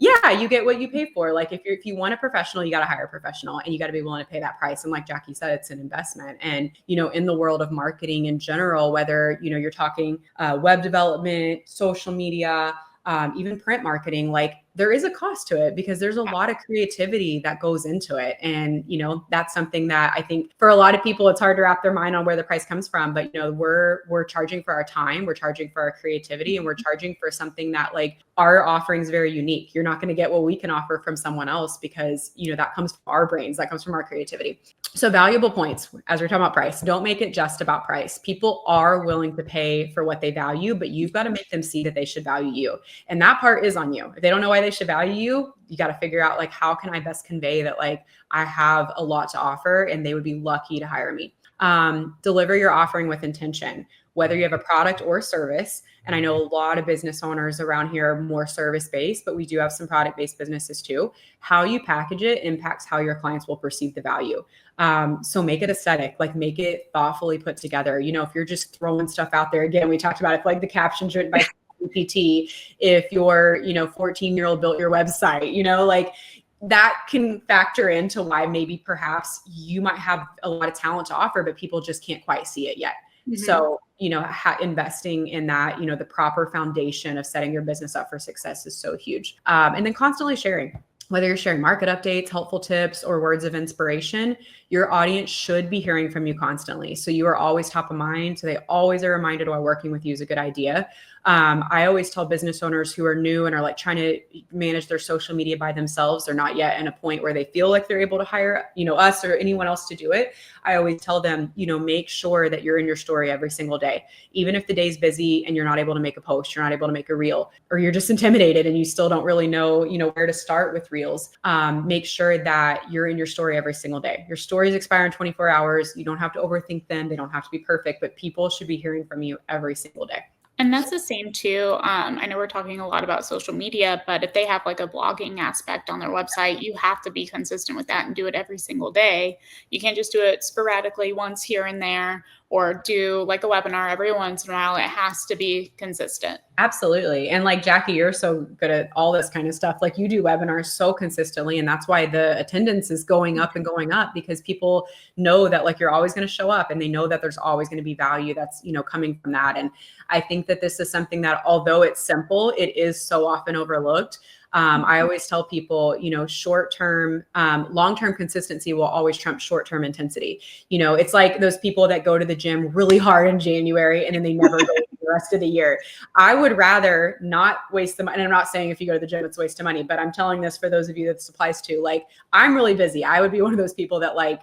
Yeah, you get what you pay for. Like, if you want a professional, you got to hire a professional, and you got to be willing to pay that price. And like Jackie said, it's an investment. And, in the world of marketing in general, whether, you're talking web development, social media, even print marketing, like, there is a cost to it, because there's a lot of creativity that goes into it. And, that's something that I think for a lot of people, it's hard to wrap their mind on where the price comes from. But, we're charging for our time, we're charging for our creativity, and we're charging for something that, like, our offering is very unique. You're not going to get what we can offer from someone else, because, that comes from our brains, that comes from our creativity. So valuable points, as we're talking about price, don't make it just about price. People are willing to pay for what they value, but you've got to make them see that they should value you. And that part is on you. If they don't know why they should value you, you got to figure out, like, how can I best convey that, like, I have a lot to offer and they would be lucky to hire me. Deliver your offering with intention, whether you have a product or service. And I know a lot of business owners around here are more service-based, but we do have some product-based businesses too. How you package it impacts how your clients will perceive the value. So make it aesthetic, like, make it thoughtfully put together. If you're just throwing stuff out there, again, we talked about it, like the captions written by GPT, if your 14-year-old built your website, like, that can factor into why maybe perhaps you might have a lot of talent to offer, but people just can't quite see it yet. Mm-hmm. So, investing in that, the proper foundation of setting your business up for success is so huge. And then constantly sharing. Whether you're sharing market updates, helpful tips, or words of inspiration, your audience should be hearing from you constantly. So you are always top of mind. So they always are reminded why working with you is a good idea. I always tell business owners who are new and are like trying to manage their social media by themselves, they're not yet in a point where they feel like they're able to hire, us or anyone else to do it. I always tell them, make sure that you're in your story every single day. Even if the day's busy and you're not able to make a post, you're not able to make a reel, or you're just intimidated and you still don't really know, where to start with reels. reels. Make sure that you're in your story every single day. Your stories expire in 24 hours. You don't have to overthink them. They don't have to be perfect, but people should be hearing from you every single day. And that's the same too. I know we're talking a lot about social media, but if they have like a blogging aspect on their website, you have to be consistent with that and do it every single day. You can't just do it sporadically once here and there, or do like a webinar every once in a while. It has to be consistent. Absolutely. And like Jackie, you're so good at all this kind of stuff. Like you do webinars so consistently. And that's why the attendance is going up and going up, because people know that like you're always going to show up, and they know that there's always going to be value that's, coming from that. And I think that this is something that, although it's simple, it is so often overlooked. I always tell people, short-term, long-term consistency will always trump short-term intensity. It's like those people that go to the gym really hard in January and then they never go the rest of the year. I would rather not waste the money. And I'm not saying if you go to the gym, it's a waste of money, but I'm telling this for those of you that this applies to. Like, I'm really busy. I would be one of those people that like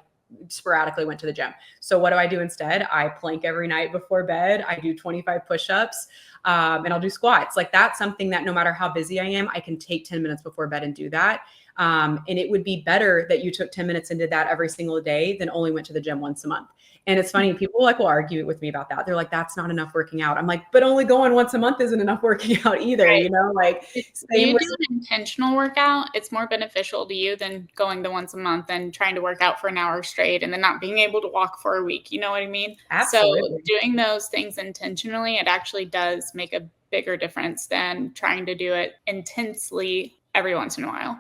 sporadically went to the gym. So what do I do instead? I plank every night before bed. I do 25 push-ups. And I'll do squats. Like, that's something that no matter how busy I am, I can take 10 minutes before bed and do that. And it would be better that you took 10 minutes and did that every single day than only went to the gym once a month. And it's funny, people will argue with me about that. They're like, that's not enough working out. I'm like, but only going once a month isn't enough working out either. Right. Like, if you do an intentional workout, it's more beneficial to you than going the once a month and trying to work out for an hour straight and then not being able to walk for a week. You know what I mean? Absolutely. So doing those things intentionally, it actually does make a bigger difference than trying to do it intensely every once in a while.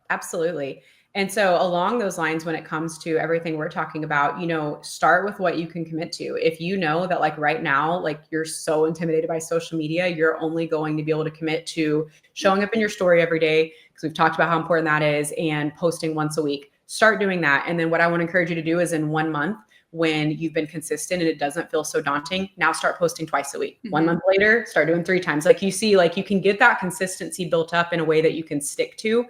Absolutely. And so along those lines, when it comes to everything we're talking about, start with what you can commit to. If you know that like right now, like you're so intimidated by social media, you're only going to be able to commit to showing up in your story every day, because we've talked about how important that is, and posting once a week. Start doing that. And then what I want to encourage you to do is in 1 month, when you've been consistent and it doesn't feel so daunting, now start posting twice a week. 1 month later, start doing 3 times. Like, you see, like you can get that consistency built up in a way that you can stick to.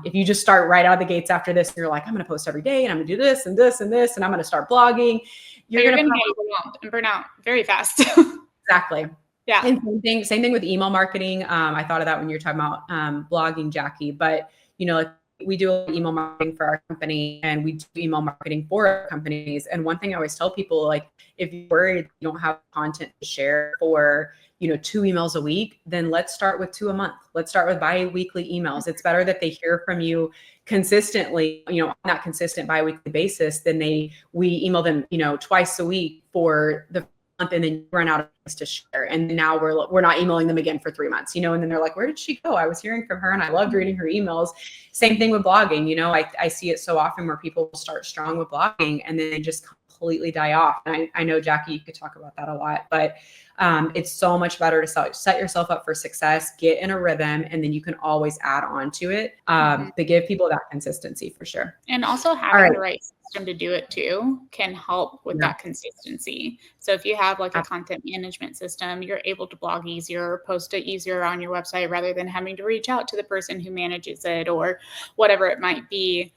If you just start right out of the gates after this, you're like, I'm going to post every day and I'm going to do this and this and this, and I'm going to start blogging. You're going to get overwhelmed and burn out very fast. Exactly. Yeah. And same thing with email marketing. I thought of that when you were talking about blogging, Jackie, but like, we do email marketing for our company, and we do email marketing for our companies. And one thing I always tell people, like, if you're worried you don't have content to share for, 2 emails a week, then let's start with 2 a month. Let's start with bi-weekly emails. It's better that they hear from you consistently, on that consistent bi-weekly basis than we email them, twice a week for the month, and then you run out of things to share. And now we're not emailing them again for 3 months, and then they're like, where did she go? I was hearing from her and I loved reading her emails. Same thing with blogging. I see it so often where people start strong with blogging and then they just completely die off. And I know, Jackie, you could talk about that a lot, but it's so much better to set yourself up for success, get in a rhythm, and then you can always add on to it. But give people that consistency for sure. And also having the right system to do it too can help with that consistency. So if you have like a content management system, you're able to blog easier, post it easier on your website rather than having to reach out to the person who manages it or whatever it might be.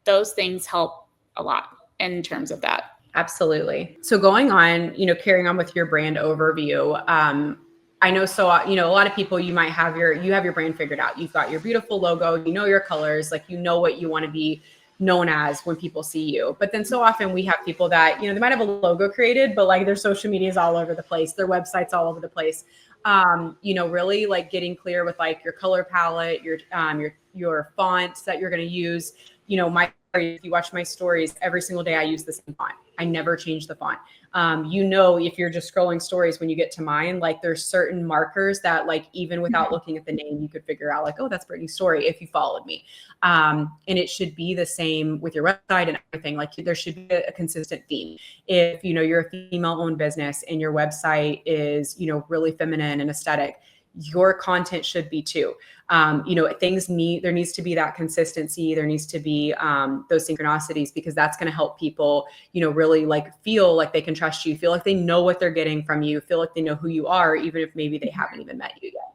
Those things help a lot in terms of that. Absolutely. So going on, carrying on with your brand overview, I know, so, a lot of people, you have your brand figured out. You've got your beautiful logo, your colors, like, what you want to be known as when people see you. But then so often we have people that, they might have a logo created, but like their social media is all over the place. Their website's all over the place. Really like getting clear with like your color palette, your fonts that you're going to use. If you watch my stories, every single day I use the same font. I never change the font. If you're just scrolling stories, when you get to mine, like there's certain markers that like, even without looking at the name, you could figure out like, oh, that's Brittany's story if you followed me. And it should be the same with your website and everything. Like, there should be a consistent theme. If, you're a female owned business and your website is, really feminine and aesthetic, your content should be too. There needs to be that consistency. There needs to be those synchronicities, because that's going to help people, really like feel like they can trust you, feel like they know what they're getting from you, feel like they know who you are, even if maybe they haven't even met you yet.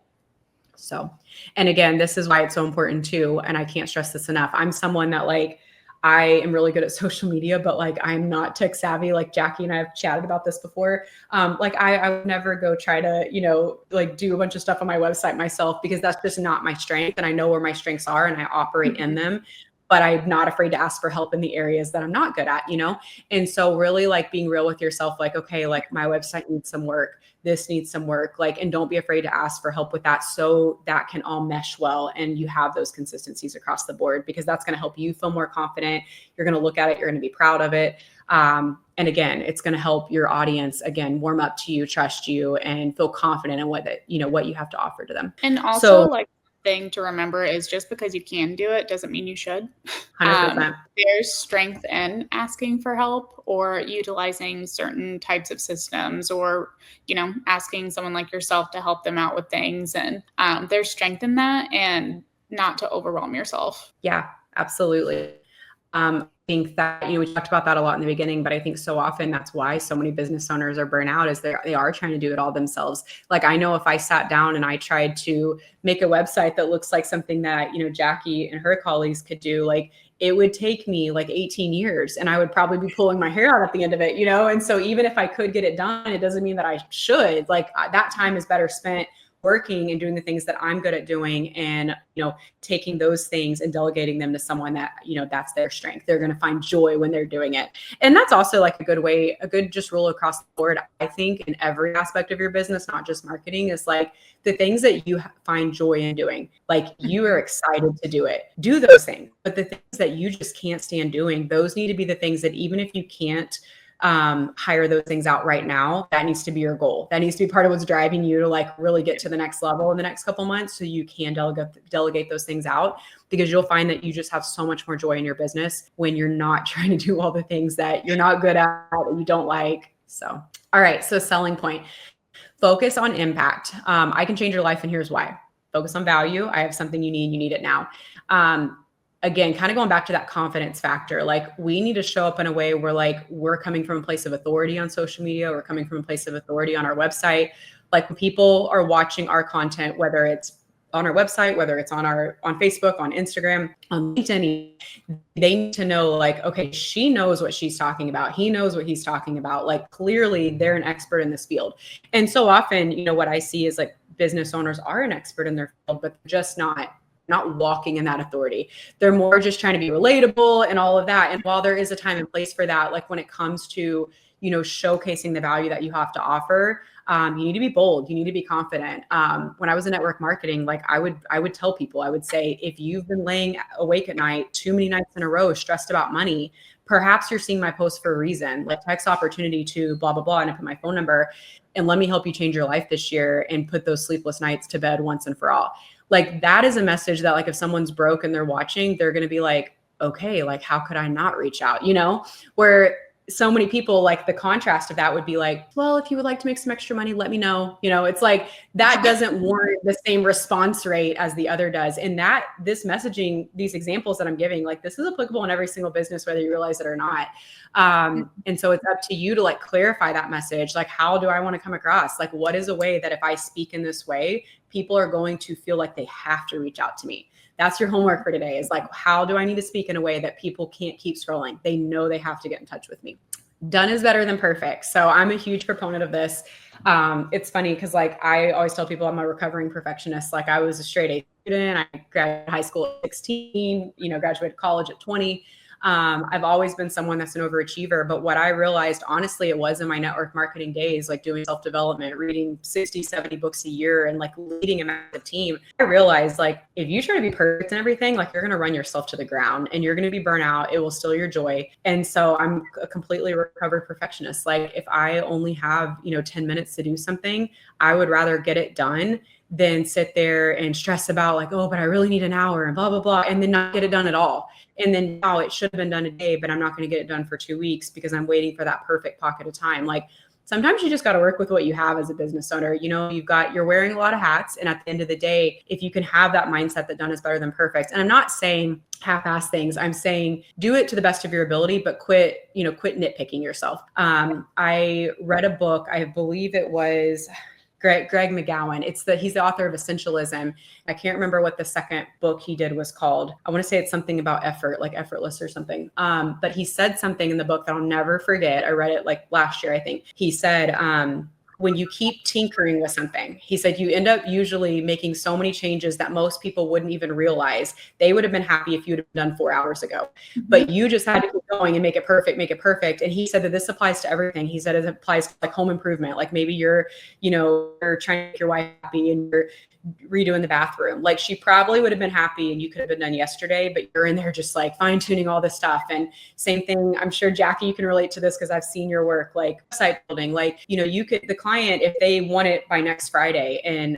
So, and again, this is why it's so important too. And I can't stress this enough. I'm someone that like, I am really good at social media, but like I'm not tech savvy. Like Jackie and I have chatted about this before. Like I would never go try to, like do a bunch of stuff on my website myself, because that's just not my strength. And I know where my strengths are and I operate in them, but I'm not afraid to ask for help in the areas that I'm not good at, And so really like being real with yourself, like, okay, like my website needs some work. This needs some work, like, and don't be afraid to ask for help with that, so that can all mesh well and you have those consistencies across the board, because that's going to help you feel more confident. You're going to look at it, you're going to be proud of it. And again, it's going to help your audience, again, warm up to you, trust you, and feel confident in what you have to offer to them. And also, like, thing to remember is just because you can do it doesn't mean you should. 100%. There's strength in asking for help or utilizing certain types of systems, or asking someone like yourself to help them out with things, and there's strength in that, and not to overwhelm yourself. Yeah, absolutely. I think that, we talked about that a lot in the beginning, but I think so often that's why so many business owners are burnt out, is they are trying to do it all themselves. Like I know if I sat down and I tried to make a website that looks like something that, Jackie and her colleagues could do, like it would take me like 18 years and I would probably be pulling my hair out at the end of it, And so even if I could get it done, it doesn't mean that I should. Like that time is better spent working and doing the things that I'm good at doing, and, taking those things and delegating them to someone that, that's their strength. They're going to find joy when they're doing it. And that's also like a good just rule across the board, I think, in every aspect of your business, not just marketing, is like the things that you find joy in doing, like you are excited to do it, do those things. But the things that you just can't stand doing, those need to be the things that, even if you can't hire those things out right now, that needs to be your goal. That needs to be part of what's driving you to like really get to the next level in the next couple months, so you can delegate those things out, because you'll find that you just have so much more joy in your business when you're not trying to do all the things that you're not good at or you don't like. So, all right. So selling point, focus on impact. I can change your life, and here's why. Focus on value. I have something you need it now. Again, kind of going back to that confidence factor, like we need to show up in a way where like we're coming from a place of authority on social media, we're coming from a place of authority on our website. Like when people are watching our content, whether it's on our website, whether it's on Facebook, on Instagram, on LinkedIn, they need to know like, okay, she knows what she's talking about. He knows what he's talking about. Like clearly they're an expert in this field. And so often, what I see is like business owners are an expert in their field, but just not walking in that authority. They're more just trying to be relatable and all of that. And while there is a time and place for that, like when it comes to, showcasing the value that you have to offer, you need to be bold. You need to be confident. When I was in network marketing, like I would tell people, I would say, if you've been laying awake at night too many nights in a row, stressed about money, perhaps you're seeing my post for a reason. Like text opportunity to blah, blah, blah, and I put my phone number, and let me help you change your life this year and put those sleepless nights to bed once and for all. Like that is a message that like if someone's broke and they're watching, they're going to be like, okay, like how could I not reach out? Where so many people, like the contrast of that would be like, well, if you would like to make some extra money, let me know. It's like that doesn't warrant the same response rate as the other does. And that this messaging, these examples that I'm giving, like this is applicable in every single business, whether you realize it or not. And so it's up to you to like clarify that message. Like, how do I want to come across? Like, what is a way that if I speak in this way, people are going to feel like they have to reach out to me? That's your homework for today, is like, how do I need to speak in a way that people can't keep scrolling? They know they have to get in touch with me. Done is better than perfect. So I'm a huge proponent of this. It's funny because like I always tell people I'm a recovering perfectionist. Like I was a straight A student. I graduated high school at 16, graduated college at 20. I've always been someone that's an overachiever, but what I realized, honestly, it was in my network marketing days, like doing self-development, reading 60, 70 books a year and like leading a massive team. I realized like, if you try to be perfect and everything, like you're going to run yourself to the ground and you're going to be burnt out. It will steal your joy. And so I'm a completely recovered perfectionist. Like if I only have, 10 minutes to do something, I would rather get it done than sit there and stress about like, oh, but I really need an hour and blah, blah, blah, and then not get it done at all. And then now it should have been done today, but I'm not going to get it done for 2 weeks because I'm waiting for that perfect pocket of time. Like sometimes you just got to work with what you have as a business owner. You're wearing a lot of hats. And at the end of the day, if you can have that mindset that done is better than perfect. And I'm not saying half-ass things. I'm saying do it to the best of your ability, but quit nitpicking yourself. I read a book, I believe it was Greg McGowan. He's the author of Essentialism. I can't remember what the second book he did was called. I want to say it's something about effort, like effortless or something. But he said something in the book that I'll never forget. I read it like last year, I think. He said, when you keep tinkering with something, he said, you end up usually making so many changes that most people wouldn't even realize. They would have been happy if you'd have done 4 hours ago, but you just had to keep going and make it perfect, make it perfect. And he said that this applies to everything. He said it applies to like home improvement. Like maybe you're trying to make your wife happy and you're redoing the bathroom. Like she probably would have been happy and you could have been done yesterday, but you're in there just like fine tuning all this stuff. And same thing, I'm sure Jackie, you can relate to this because I've seen your work, like website building, like, the client, if they want it by next Friday, and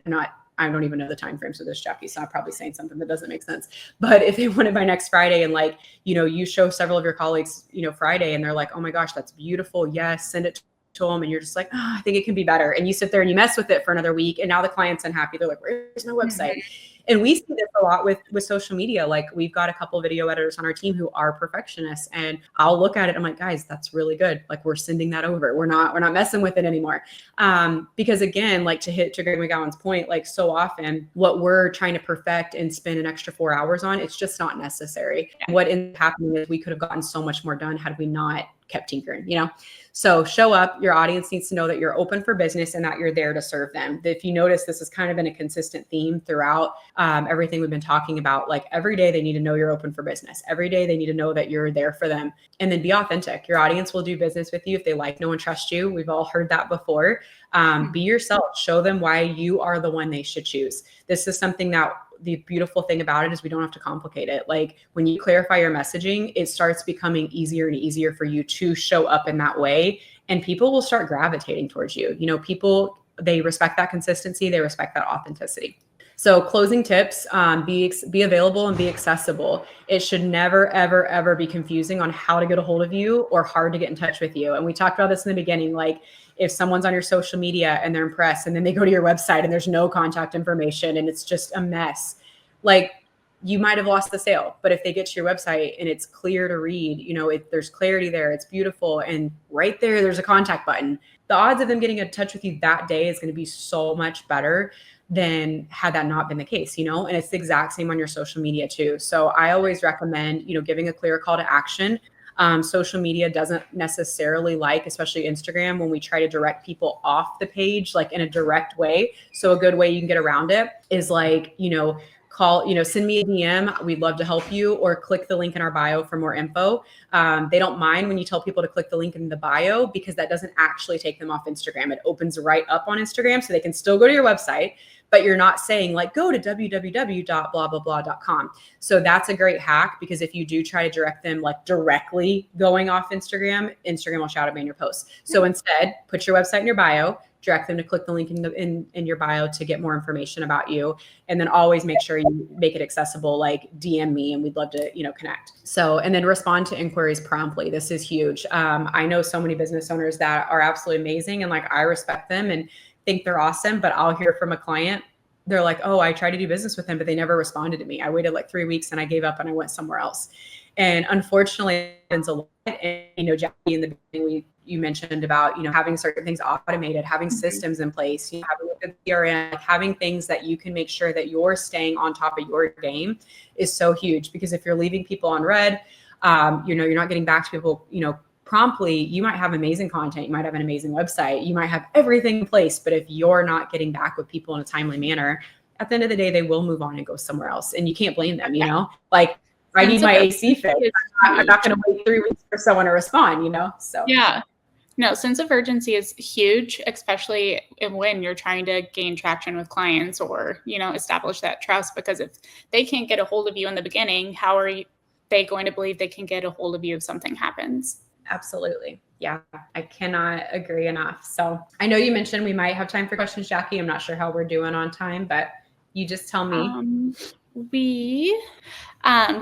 I don't even know the time frames for this, Jackie, so I'm probably saying something that doesn't make sense. But if they want it by next Friday and like, you show several of your colleagues, Friday, and they're like, oh my gosh, that's beautiful. Yes, send it to them. And you're just like, I think it can be better. And you sit there and you mess with it for another week. And now the client's unhappy. They're like, where's my website? And we see this a lot with social media. Like we've got a couple of video editors on our team who are perfectionists, and I'll look at it. I'm like, guys, that's really good. Like we're sending that over. We're not messing with it anymore. Because again, like to Greg McGowan's point, like so often what we're trying to perfect and spend an extra 4 hours on, it's just not necessary. What ends up happening is we could have gotten so much more done had we not kept tinkering, So show up. Your audience needs to know that you're open for business and that you're there to serve them. If you notice, this has kind of been a consistent theme throughout everything we've been talking about. Like every day they need to know you're open for business. Every day they need to know that you're there for them. And then be authentic. Your audience will do business with you if they like, know, and trust you. We've all heard that before. Be yourself. Show them why you are the one they should choose. This is something that the beautiful thing about it is we don't have to complicate it. Like when you clarify your messaging, it starts becoming easier and easier for you to show up in that way. And people will start gravitating towards you. People, they respect that consistency. They respect that authenticity. So closing tips, be available and be accessible. It should never, ever, ever be confusing on how to get a hold of you or hard to get in touch with you. And we talked about this in the beginning, like if someone's on your social media and they're impressed and then they go to your website and there's no contact information and it's just a mess, like you might have lost the sale. But if they get to your website and it's clear to read, there's clarity there, it's beautiful. And right there's a contact button. The odds of them getting in touch with you that day is going to be so much better than had that not been the case, and it's the exact same on your social media too. So I always recommend, giving a clear call to action. Social media doesn't necessarily like, especially Instagram, when we try to direct people off the page, like in a direct way. So a good way you can get around it is like, send me a DM. We'd love to help you, or click the link in our bio for more info. They don't mind when you tell people to click the link in the bio because that doesn't actually take them off Instagram. It opens right up on Instagram so they can still go to your website, but you're not saying like, go to www.blah-blah-blah.com. So that's a great hack, because if you do try to direct them like directly going off Instagram will shout at me in your posts. So instead, put your website in your bio, direct them to click the link in your bio to get more information about you. And then always make sure you make it accessible, like DM me and we'd love to, connect. So, and then respond to inquiries promptly. This is huge. I know so many business owners that are absolutely amazing and like I respect them and think they're awesome, but I'll hear from a client, they're like, oh, I tried to do business with them, but they never responded to me. I waited like 3 weeks and I gave up and I went somewhere else. And unfortunately, it happens a lot. And, Jackie, in the beginning, you mentioned about, having certain things automated, having systems in place, having a good CRM, having things that you can make sure that you're staying on top of your game is so huge. Because if you're leaving people on red, you're not getting back to people, promptly, you might have amazing content, you might have an amazing website, you might have everything in place, but if you're not getting back with people in a timely manner, at the end of the day, they will move on and go somewhere else. And you can't blame them, like I need my AC fixed. I'm not going to wait 3 weeks for someone to respond, so. Yeah. No, sense of urgency is huge, especially when you're trying to gain traction with clients or, establish that trust, because if they can't get a hold of you in the beginning, how are they going to believe they can get a hold of you if something happens? Absolutely. Yeah, I cannot agree enough. So I know you mentioned we might have time for questions, Jackie. I'm not sure how we're doing on time, but you just tell me. We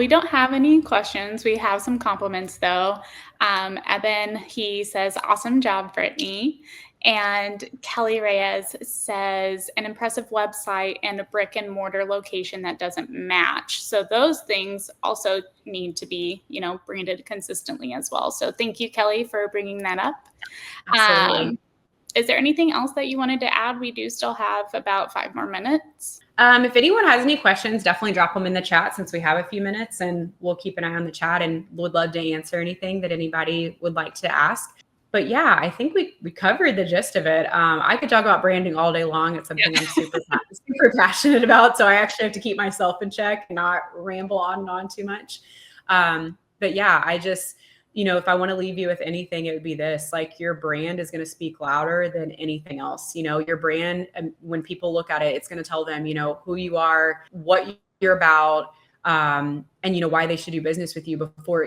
don't have any questions. We have some compliments though. Evan, he says, awesome job, Brittany. And Kelly Reyes says, an impressive website and a brick and mortar location that doesn't match. So those things also need to be, branded consistently as well. So thank you, Kelly, for bringing that up. Absolutely. Is there anything else that you wanted to add? We do still have about 5 more minutes. If anyone has any questions, definitely drop them in the chat since we have a few minutes, and we'll keep an eye on the chat and would love to answer anything that anybody would like to ask. But yeah, I think we covered the gist of it. I could talk about branding all day long. It's something I'm super passionate about. So I actually have to keep myself in check and not ramble on and on too much. But yeah, I just, if I want to leave you with anything, it would be this: like, your brand is going to speak louder than anything else. Your brand, when people look at it, it's going to tell them, who you are, what you're about, and why they should do business with you before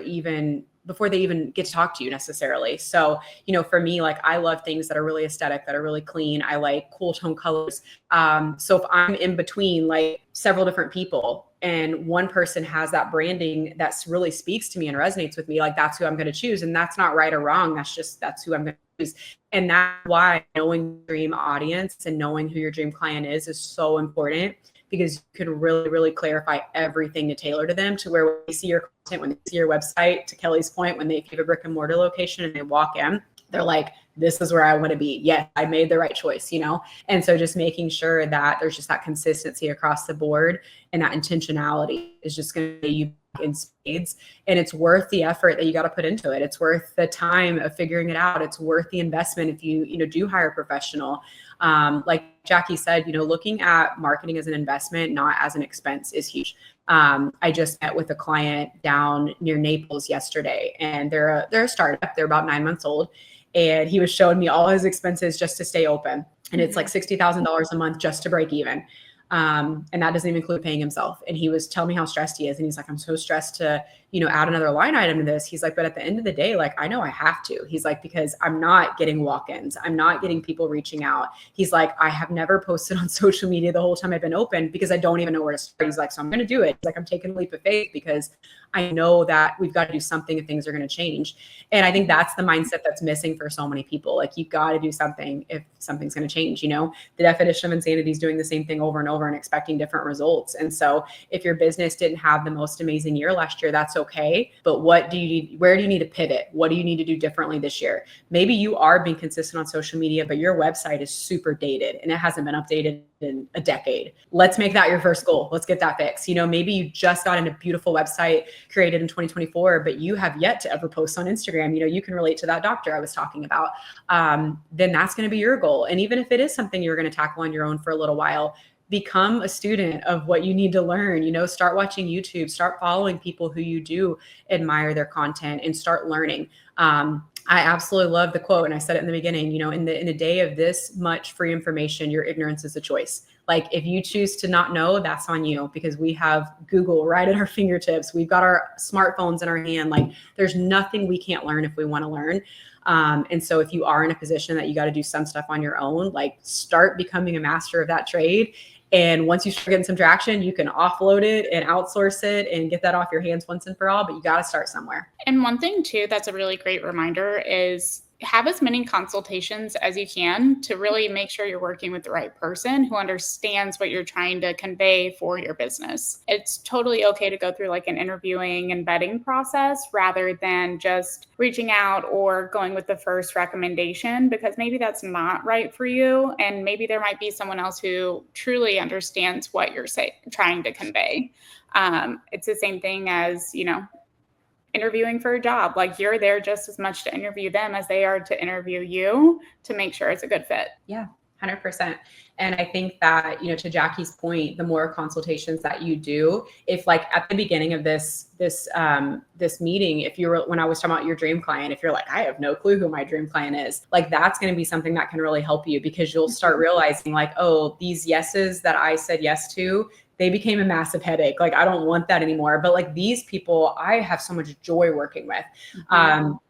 they even get to talk to you necessarily. So, for me, like, I love things that are really aesthetic, that are really clean. I like cool tone colors. So if I'm in between like several different people and one person has that branding that really speaks to me and resonates with me, like, that's who I'm going to choose. And that's not right or wrong. That's who I'm going to choose. And that's why knowing your dream audience and knowing who your dream client is so important, because you can really, really clarify everything to tailor to them, to where when they see your content, when they see your website, to Kelly's point, when they have a brick and mortar location and they walk in, they're like, this is where I want to be. Yes, I made the right choice, And so just making sure that there's just that consistency across the board, and that intentionality is just going to be you in spades. And it's worth the effort that you got to put into it. It's worth the time of figuring it out. It's worth the investment if you do hire a professional. Like Jackie said, looking at marketing as an investment, not as an expense, is huge. I just met with a client down near Naples yesterday, and they're a startup. They're about 9 months old. And he was showing me all his expenses just to stay open. And it's like $60,000 a month just to break even. And that doesn't even include paying himself. And he was telling me how stressed he is. And he's like, I'm so stressed to, add another line item to this. He's like, but at the end of the day, like, I know I have to. He's like, because I'm not getting walk-ins. I'm not getting people reaching out. He's like, I have never posted on social media the whole time I've been open because I don't even know where to start. He's like, so I'm going to do it. He's like, I'm taking a leap of faith because I know that we've got to do something and things are going to change. And I think that's the mindset that's missing for so many people. Like, you've got to do something if something's going to change. The definition of insanity is doing the same thing over and over and expecting different results. And so if your business didn't have the most amazing year last year, that's okay. But what do you need? Where do you need to pivot? What do you need to do differently this year? Maybe you are being consistent on social media, but your website is super dated and it hasn't been updated in a decade. Let's make that your first goal. Let's get that fixed. Maybe you just got a beautiful website created in 2024, but you have yet to ever post on Instagram. You can relate to that doctor I was talking about. Then that's going to be your goal. And even if it is something you're going to tackle on your own for a little while, become a student of what you need to learn. Start watching YouTube, start following people who you do admire their content, and start learning. I absolutely love the quote, and I said it in the beginning, in a day of this much free information, your ignorance is a choice. Like, if you choose to not know, that's on you, because we have Google right at our fingertips. We've got our smartphones in our hand. Like, there's nothing we can't learn if we want to learn. And so if you are in a position that you got to do some stuff on your own, like, start becoming a master of that trade. And once you start getting some traction, you can offload it and outsource it and get that off your hands once and for all, but you got to start somewhere. And one thing too, that's a really great reminder, is have as many consultations as you can to really make sure you're working with the right person who understands what you're trying to convey for your business. It's totally okay to go through like an interviewing and vetting process rather than just reaching out or going with the first recommendation, because maybe that's not right for you. And maybe there might be someone else who truly understands what you're trying to convey. It's the same thing as, interviewing for a job. Like, you're there just as much to interview them as they are to interview you to make sure it's a good fit. Yeah, 100%. And I think that, to Jackie's point, the more consultations that you do, if like at the beginning of this meeting, when I was talking about your dream client, if you're like, I have no clue who my dream client is, like, that's going to be something that can really help you, because you'll start realizing like, oh, these yeses that I said yes to, they became a massive headache. Like, I don't want that anymore. But like, these people, I have so much joy working with.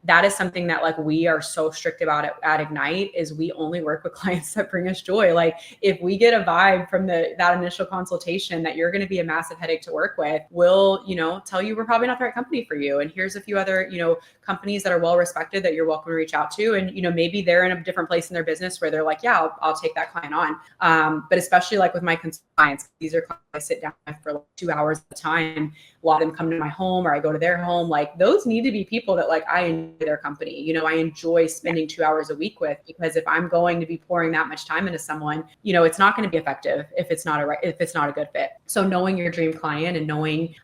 That is something that like we are so strict about at Ignite, is we only work with clients that bring us joy. Like, if we get a vibe from that initial consultation that you're going to be a massive headache to work with, we'll, tell you we're probably not the right company for you. And here's a few other, companies that are well respected that you're welcome to reach out to. And, maybe they're in a different place in their business where they're like, yeah, I'll take that client on. But especially like with my clients, these are clients sit down with for like 2 hours at a time. A lot of them come to my home or I go to their home. Like those need to be people that like I enjoy their company. You know, I enjoy spending 2 hours a week with, because if I'm going to be pouring that much time into someone, you know, it's not going to be effective if it's not a good fit. So knowing your dream client and knowing,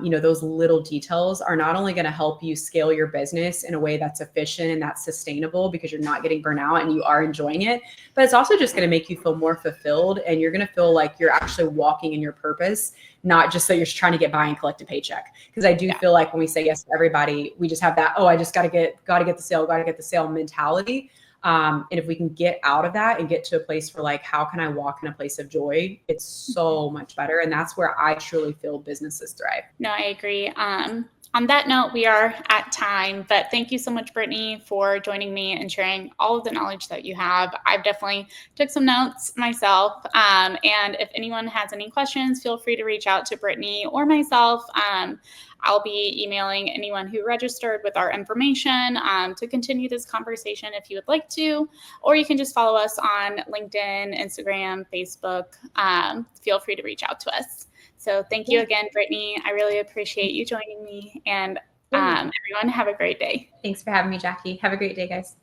you know, those little details are not only going to help you scale your business in a way that's efficient and that's sustainable because you're not getting burnout and you are enjoying it, but it's also just going to make you feel more fulfilled, and you're going to feel like you're actually walking in your purpose, not just that you're just trying to get by and collect a paycheck. Because I do feel like when we say yes to everybody, we just have that, oh, I just got to get the sale mentality. And if we can get out of that and get to a place where like, how can I walk in a place of joy? It's so much better. And that's where I truly feel businesses thrive. No, I agree. On that note, we are at time, but thank you so much, Brittany, for joining me and sharing all of the knowledge that you have. I've definitely took some notes myself. And if anyone has any questions, feel free to reach out to Brittany or myself. I'll be emailing anyone who registered with our information to continue this conversation if you would like to, or you can just follow us on LinkedIn, Instagram, Facebook. Feel free to reach out to us. So thank you again, Brittany. I really appreciate you joining me, and everyone have a great day. Thanks for having me, Jackie. Have a great day, guys.